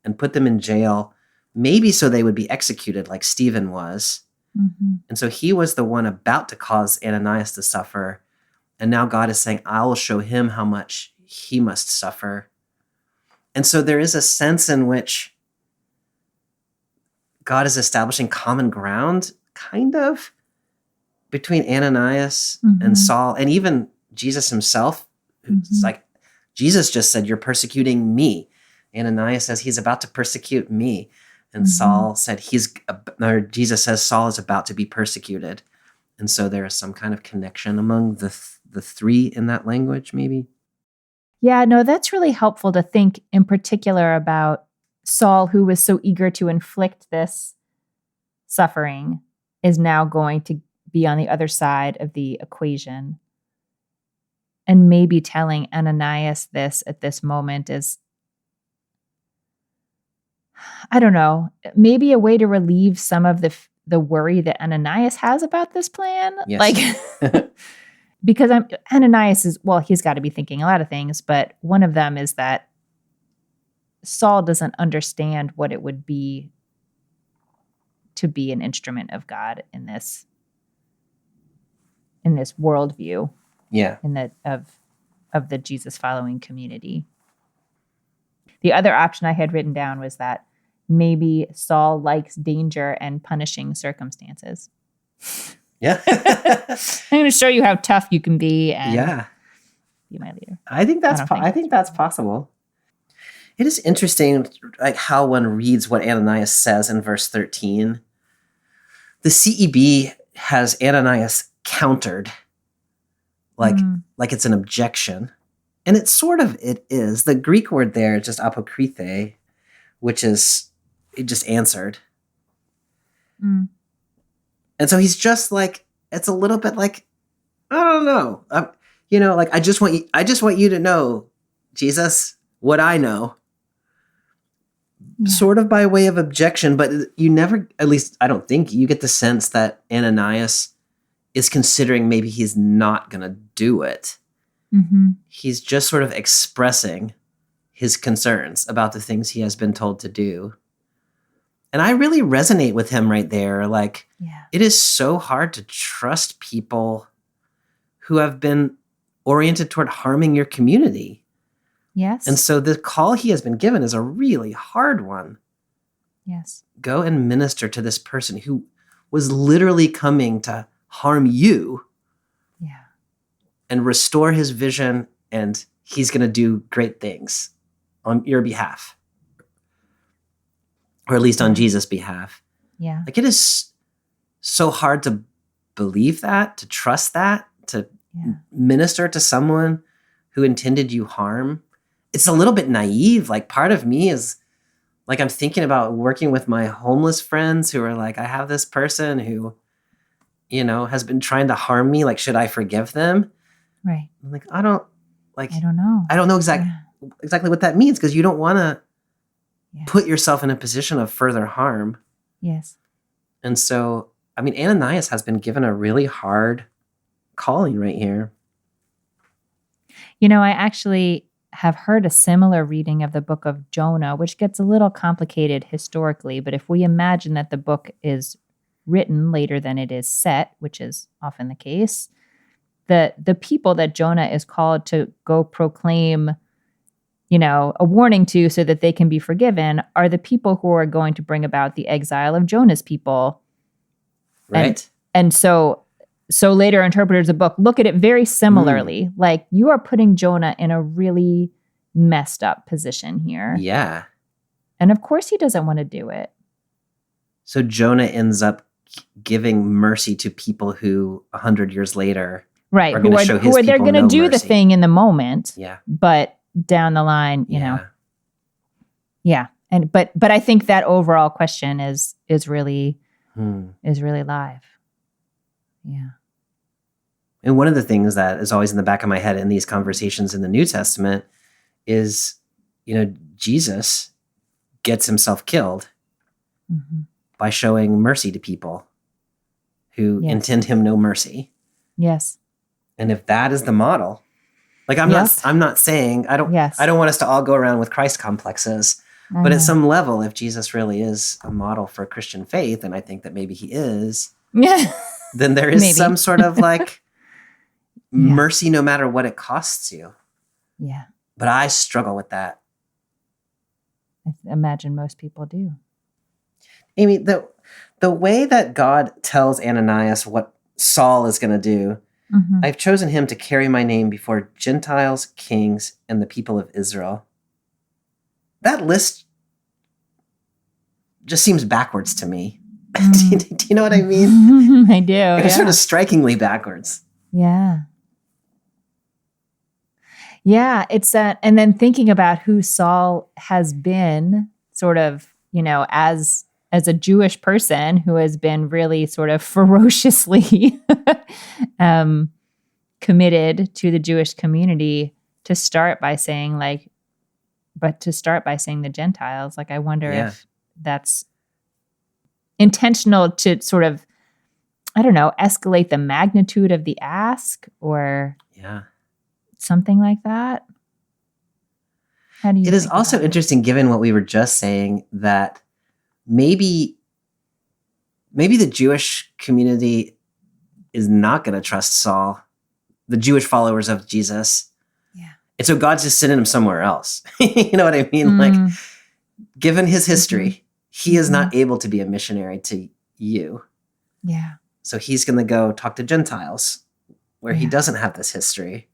and put them in jail, maybe so they would be executed like Stephen was. Mm-hmm. And so he was the one about to cause Ananias to suffer. And now God is saying, I will show him how much he must suffer. And so there is a sense in which God is establishing common ground, kind of, between Ananias and Saul, and even Jesus himself. It's like, Jesus just said, you're persecuting me. Ananias says he's about to persecute me. And Saul said Jesus says Saul is about to be persecuted. And so there is some kind of connection among the three in that language, maybe. Yeah, no, that's really helpful to think in particular about Saul, who was so eager to inflict this suffering, is now going to be on the other side of the equation. And maybe telling Ananias this at this moment is, I don't know, maybe a way to relieve some of the worry that Ananias has about this plan. Yes. Like, because Ananias is, well, he's got to be thinking a lot of things, but one of them is that Saul doesn't understand what it would be to be an instrument of God in this worldview. Yeah. Of the Jesus following community. The other option I had written down was that maybe Saul likes danger and punishing circumstances. Yeah. I'm going to show you how tough you can be and be my leader. I think that's possible. It is interesting, like, how one reads what Ananias says in verse 13. The CEB has Ananias countered like it's an objection. And it is. The Greek word there is just apokrithe, which is, it just answered. Mm. And so he's just like, it's a little bit like, I don't know. Like, I just want you to know, Jesus, what I know. Yeah. Sort of by way of objection, but you never, at least I don't think, you get the sense that Ananias is considering maybe he's not going to do it. Mm-hmm. He's just sort of expressing his concerns about the things he has been told to do. And I really resonate with him right there. Like, It is so hard to trust people who have been oriented toward harming your community. Yes. And so the call he has been given is a really hard one. Yes. Go and minister to this person who was literally coming to harm you. Yeah. And restore his vision, and he's going to do great things on your behalf. Or at least on Jesus' behalf. Yeah. Like, it is so hard to believe that, to trust that, to minister to someone who intended you harm. It's a little bit naive. Like, part of me is like, I'm thinking about working with my homeless friends who are like, I have this person who, has been trying to harm me. Like, should I forgive them? Right. I'm like, I don't know. I don't know exactly what that means, because you don't want to put yourself in a position of further harm. Yes. And so, I mean, Ananias has been given a really hard calling right here. I actually have heard a similar reading of the book of Jonah, which gets a little complicated historically. But if we imagine that the book is written later than it is set, which is often the case, the people that Jonah is called to go proclaim, a warning to so that they can be forgiven are the people who are going to bring about the exile of Jonah's people. Right. And so so later interpreters of the book look at it very similarly. Like, you are putting Jonah in a really messed up position here. Yeah. And of course he doesn't want to do it. So Jonah ends up giving mercy to people who 100 years later Right. are going to show his they're people going to no do the mercy. thing in the moment. Yeah. But down the line, you know. Yeah. And but I think that overall question is really live. Yeah. And one of the things that is always in the back of my head in these conversations in the New Testament is, you know, Jesus gets himself killed by showing mercy to people who intend him no mercy. Yes. And if that is the model, like I'm not saying I don't want us to all go around with Christ complexes, but at some level, if Jesus really is a model for Christian faith, and I think that maybe he is, then there is some sort of like mercy no matter what it costs you. Yeah. But I struggle with that. I imagine most people do. Amy, the way that God tells Ananias what Saul is going to do, I've chosen him to carry my name before Gentiles, kings, and the people of Israel. That list just seems backwards to me. Do you know what I mean? I do. It's sort of strikingly backwards. Yeah. Yeah, it's that. And then thinking about who Saul has been sort of, you know, as a Jewish person who has been really sort of ferociously committed to the Jewish community, to start by saying the Gentiles, like, I wonder if that's intentional to sort of, I don't know, escalate the magnitude of the ask or something like that. How do you? It is also interesting, given what we were just saying, that maybe the Jewish community is not going to trust Saul, the Jewish followers of Jesus. Yeah. And so God's just sending him somewhere else. You know what I mean? Like, given his history, he is not able to be a missionary to you. Yeah. So he's going to go talk to Gentiles where he doesn't have this history.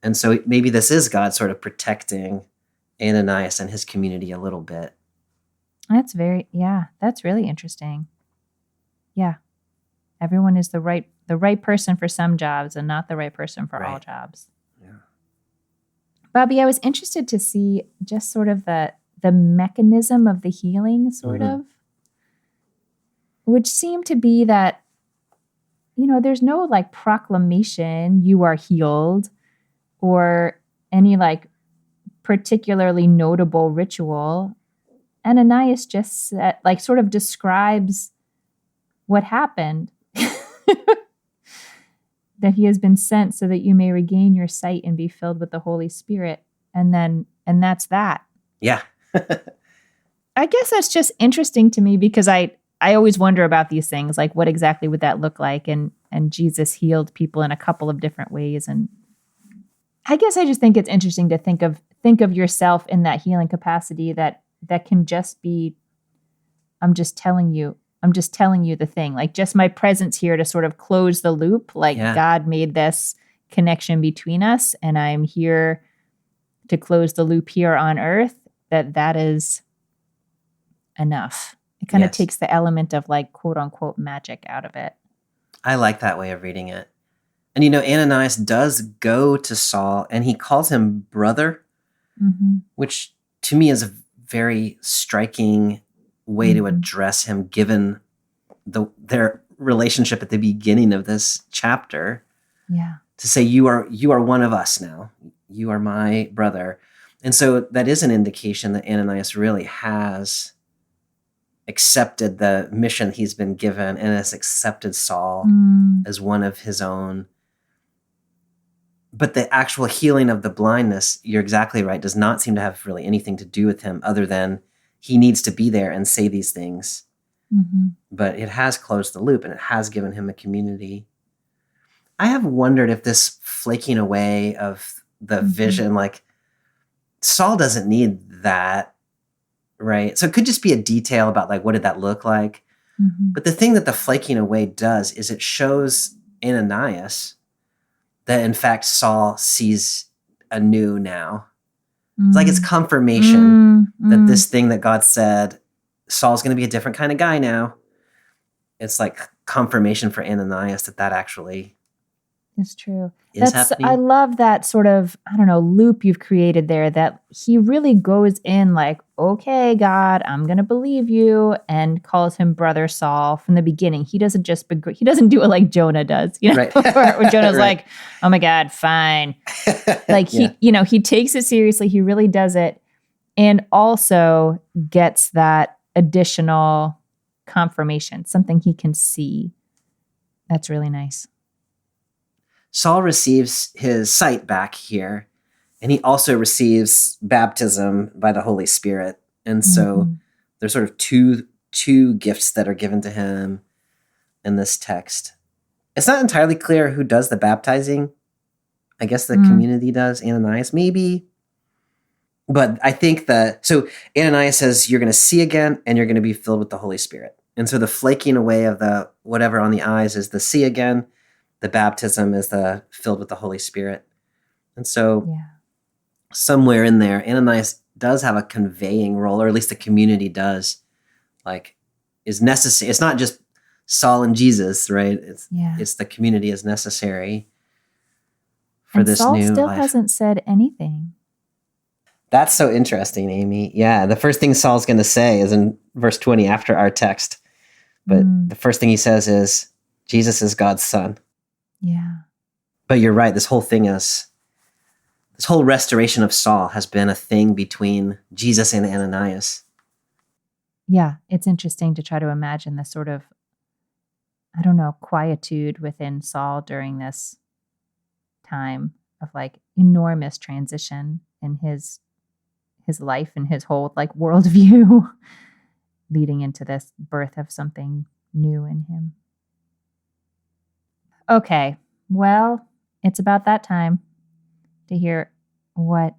And so maybe this is God sort of protecting Ananias and his community a little bit. That's really interesting. Yeah. Everyone is the right person for some jobs and not the right person for all jobs. Yeah. Bobby, I was interested to see just sort of the mechanism of the healing, sort of, which seemed to be that, you know, there's no like proclamation, you are healed, or any like particularly notable ritual. Ananias just said, like, sort of describes what happened. That he has been sent so that you may regain your sight and be filled with the Holy Spirit. And that's that. Yeah. I guess that's just interesting to me because I always wonder about these things, like what exactly would that look like? And Jesus healed people in a couple of different ways. And I guess I just think it's interesting to think of yourself in that healing capacity that can just be, I'm just telling you the thing, like just my presence here to sort of close the loop. Like God made this connection between us and I'm here to close the loop here on earth. That is enough. It kind of takes the element of like quote unquote magic out of it. I like that way of reading it. And you know, Ananias does go to Saul and he calls him brother, which to me is a very striking way to address him, given their relationship at the beginning of this chapter. Yeah. To say, you are one of us now. You are my brother. And so that is an indication that Ananias really has accepted the mission he's been given and has accepted Saul as one of his own. But the actual healing of the blindness, you're exactly right, does not seem to have really anything to do with him other than he needs to be there and say these things. But it has closed the loop and it has given him a community. I have wondered if this flaking away of the vision, like Saul doesn't need that, right? So it could just be a detail about like, what did that look like? But the thing that the flaking away does is it shows Ananias that in fact Saul sees anew now. It's like it's confirmation that this thing that God said, Saul's going to be a different kind of guy now. It's like confirmation for Ananias that actually It's true. is happening. I love that sort of, I don't know, loop you've created there, that he really goes in like, okay, God, I'm going to believe you, and calls him brother Saul from the beginning. He doesn't just, he doesn't do it like Jonah does, you know, Right. where Jonah's Right. like, oh my God, fine. Like Yeah. he takes it seriously. He really does it. And also gets that additional confirmation, something he can see. That's really nice. Saul receives his sight back here, and he also receives baptism by the Holy Spirit. And so there's sort of two gifts that are given to him in this text. It's not entirely clear who does the baptizing. I guess the community does, Ananias maybe. But I think so Ananias says, you're going to see again, and you're going to be filled with the Holy Spirit. And so the flaking away of the whatever on the eyes is the see again. The baptism is the filled with the Holy Spirit. And so somewhere in there, Ananias does have a conveying role, or at least the community does, like is necessary. It's not just Saul and Jesus, right? It's the community is necessary for this Saul new still life. Hasn't said anything. That's so interesting, Amy. Yeah, the first thing Saul's going to say is in verse 20 after our text. But the first thing he says is, Jesus is God's son. Yeah. But you're right. This whole restoration of Saul has been a thing between Jesus and Ananias. Yeah. It's interesting to try to imagine the sort of, I don't know, quietude within Saul during this time of like enormous transition in his life and his whole like worldview leading into this birth of something new in him. Okay, well, it's about that time to hear what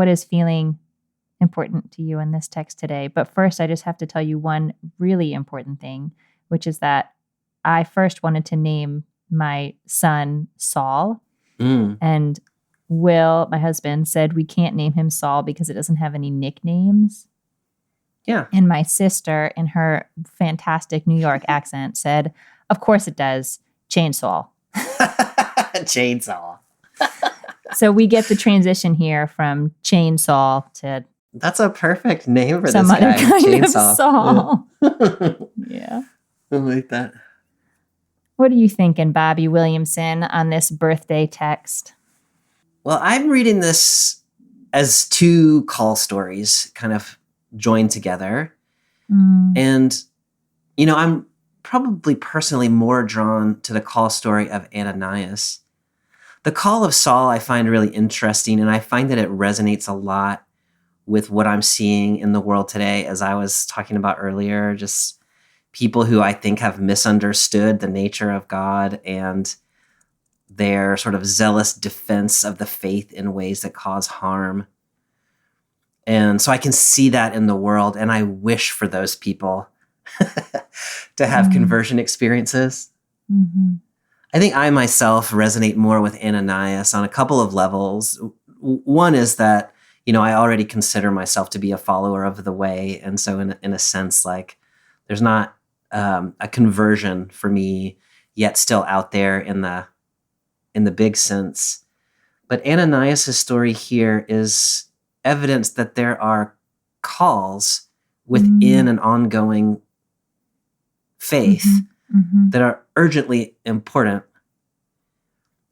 is feeling important to you in this text today. But first, I just have to tell you one really important thing, which is that I first wanted to name my son Saul, and Will, my husband, said we can't name him Saul because it doesn't have any nicknames. Yeah. And my sister, in her fantastic New York accent, said, of course it does. Chainsaw. Chainsaw. So we get the transition here from chainsaw to That's a perfect name for some this other guy. kind Chainsaw. of Saul. Yeah. Yeah. I like that. What are you thinking, Bobby Williamson, on this birthday text? Well, I'm reading this as two call stories kind of joined together. And, I'm probably personally more drawn to the call story of Ananias. The call of Saul I find really interesting, and I find that it resonates a lot with what I'm seeing in the world today, as I was talking about earlier, just people who I think have misunderstood the nature of God and their sort of zealous defense of the faith in ways that cause harm. And so I can see that in the world, and I wish for those people to have conversion experiences. I think I myself resonate more with Ananias on a couple of levels. One is that, I already consider myself to be a follower of the way. And so in a sense, like there's not a conversion for me yet still out there in the big sense. But Ananias' story here is evidence that there are calls within an ongoing faith that are urgently important.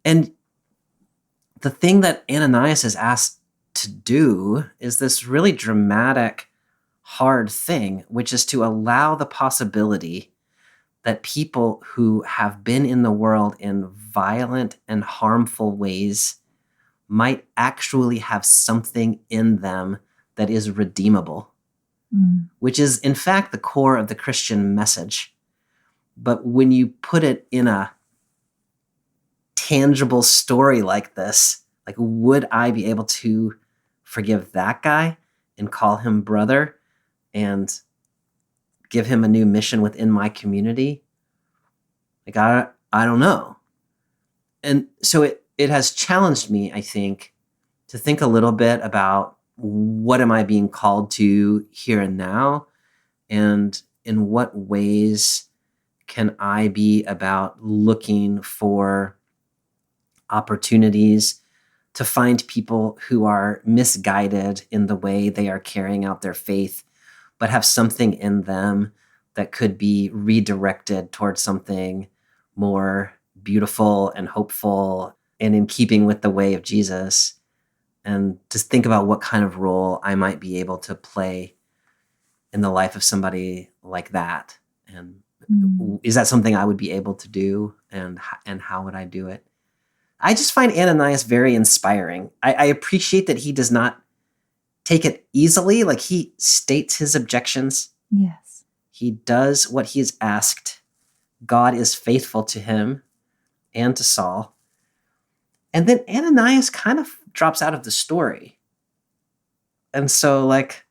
And the thing that Ananias is asked to do is this really dramatic, hard thing, which is to allow the possibility that people who have been in the world in violent and harmful ways might actually have something in them that is redeemable, which is in fact the core of the Christian message. But when you put it in a tangible story like this, like, would I be able to forgive that guy and call him brother and give him a new mission within my community? Like, I don't know. And so it has challenged me, I think, to think a little bit about what am I being called to here and now, and in what ways can I be about looking for opportunities to find people who are misguided in the way they are carrying out their faith, but have something in them that could be redirected towards something more beautiful and hopeful and in keeping with the way of Jesus. And just think about what kind of role I might be able to play in the life of somebody like that. And is that something I would be able to do? And how would I do it? I just find Ananias very inspiring. I appreciate that he does not take it easily. Like, he states his objections. Yes. He does what he is asked. God is faithful to him and to Saul. And then Ananias kind of drops out of the story. And so, like,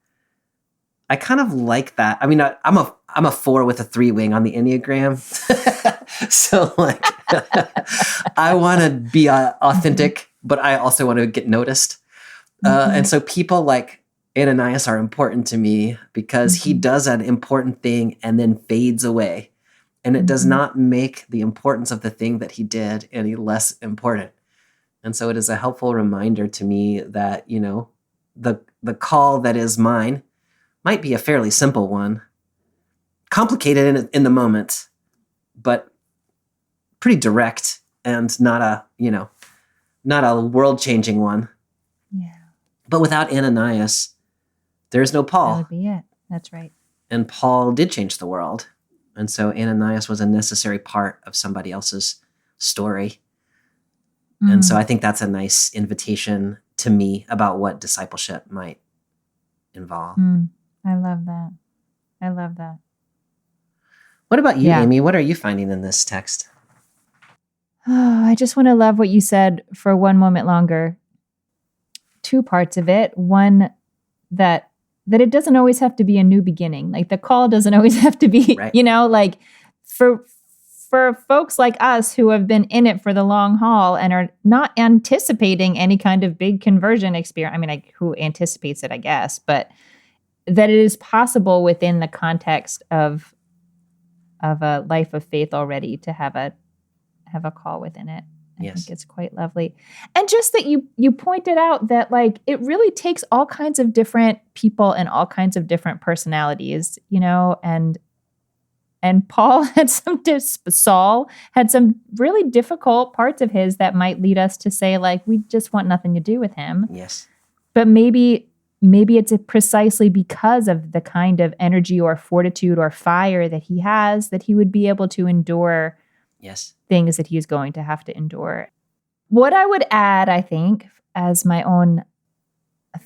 I kind of like that. I mean, I'm a 4 with a 3 wing on the Enneagram. So, like, I want to be authentic, but I also want to get noticed. And so people like Ananias are important to me because he does an important thing and then fades away. And it does not make the importance of the thing that he did any less important. And so it is a helpful reminder to me that, you know, the call that is mine might be a fairly simple one, complicated in the moment, but pretty direct and not a world-changing one. Yeah. But without Ananias, there's no Paul. That would be it. That's right. And Paul did change the world. And so Ananias was a necessary part of somebody else's story. And so I think that's a nice invitation to me about what discipleship might involve. I love that. I love that. What about you, Yeah. Amy? What are you finding in this text? Oh, I just want to love what you said for one moment longer. 2 parts of it. One, that it doesn't always have to be a new beginning. Like, the call doesn't always have to be, Right. you know, like for folks like us who have been in it for the long haul and are not anticipating any kind of big conversion experience. I mean, like, who anticipates it, I guess, but that it is possible within the context of a life of faith already to have a call within it. I think it's quite lovely. And just that you pointed out that, like, it really takes all kinds of different people and all kinds of different personalities, you know, and Paul had Saul had some really difficult parts of his that might lead us to say, like, we just want nothing to do with him. Yes. But maybe it's precisely because of the kind of energy or fortitude or fire that he has that he would be able to endure things that he's going to have to endure. What I would add, I think, as my own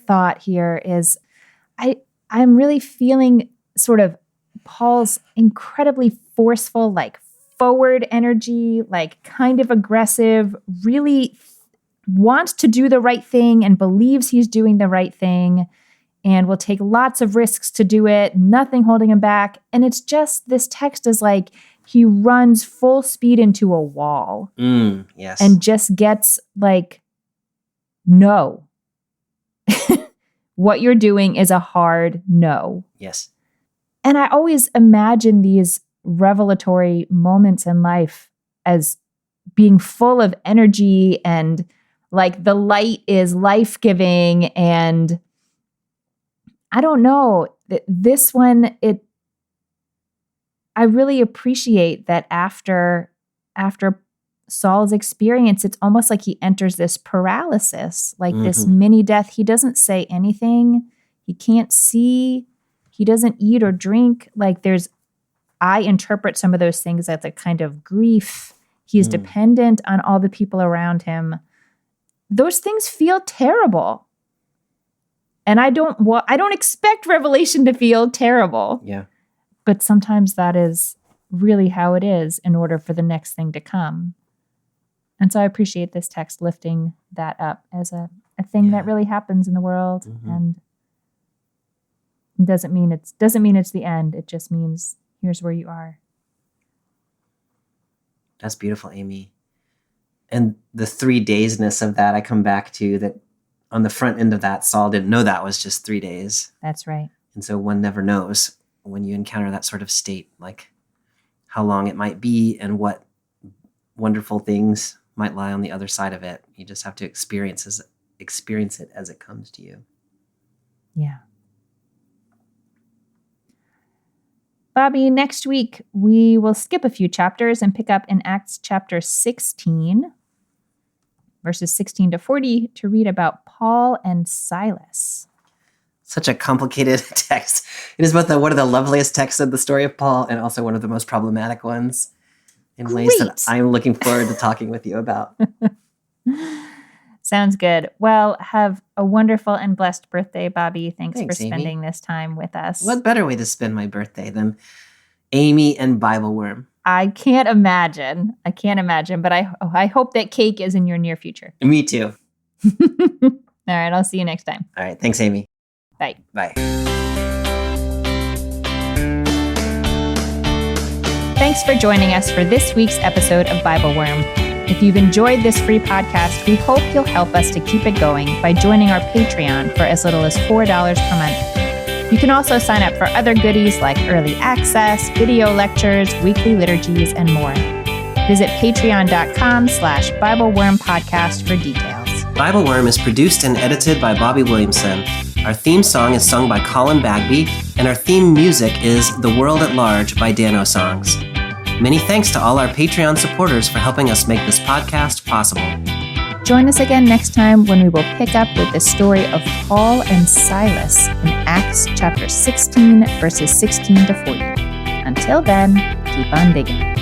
thought here is I'm really feeling sort of Paul's incredibly forceful, like, forward energy, like, kind of aggressive, really wants to do the right thing and believes he's doing the right thing and will take lots of risks to do it, nothing holding him back. And it's just, this text is like he runs full speed into a wall Yes. and just gets like, no. What you're doing is a hard no. Yes. And I always imagine these revelatory moments in life as being full of energy and, like, the light is life-giving. And I don't know, this one, I really appreciate that after Saul's experience, it's almost like he enters this paralysis, like this mini death. He doesn't say anything. He can't see. He doesn't eat or drink. Like, I interpret some of those things as a kind of grief. He's dependent on all the people around him. Those things feel terrible. And I don't expect Revelation to feel terrible. Yeah. But sometimes that is really how it is in order for the next thing to come. And so I appreciate this text lifting that up as a thing that really happens in the world. And it doesn't mean it's the end. It just means here's where you are. That's beautiful, Amy. And the 3 daysness of that, I come back to that on the front end of that, Saul didn't know that was just 3 days. That's right. And so one never knows when you encounter that sort of state, like how long it might be and what wonderful things might lie on the other side of it. You just have to experience it as it comes to you. Yeah. Bobby, next week we will skip a few chapters and pick up in Acts chapter 16, verses 16 to 40, to read about Paul and Silas. Such a complicated text. It is both one of the loveliest texts of the story of Paul and also one of the most problematic ones in ways that I'm looking forward to talking with you about. Sounds good. Well, have a wonderful and blessed birthday, Bobby. Thanks for spending Amy. This time with us. What better way to spend my birthday than Amy and Bible Worm? I can't imagine, but I hope that cake is in your near future. Me too. All right, I'll see you next time. All right. Thanks, Amy. Bye. Bye. Thanks for joining us for this week's episode of Bible Worm. If you've enjoyed this free podcast, we hope you'll help us to keep it going by joining our Patreon for as little as $4 per month. You can also sign up for other goodies like early access, video lectures, weekly liturgies, and more. Visit patreon.com/BibleWormPodcast for details. Bible Worm is produced and edited by Bobby Williamson. Our theme song is sung by Colin Bagby, and our theme music is The World at Large by Dano Songs. Many thanks to all our Patreon supporters for helping us make this podcast possible. Join us again next time when we will pick up with the story of Paul and Silas in Acts chapter 16, verses 16 to 40. Until then, keep on digging.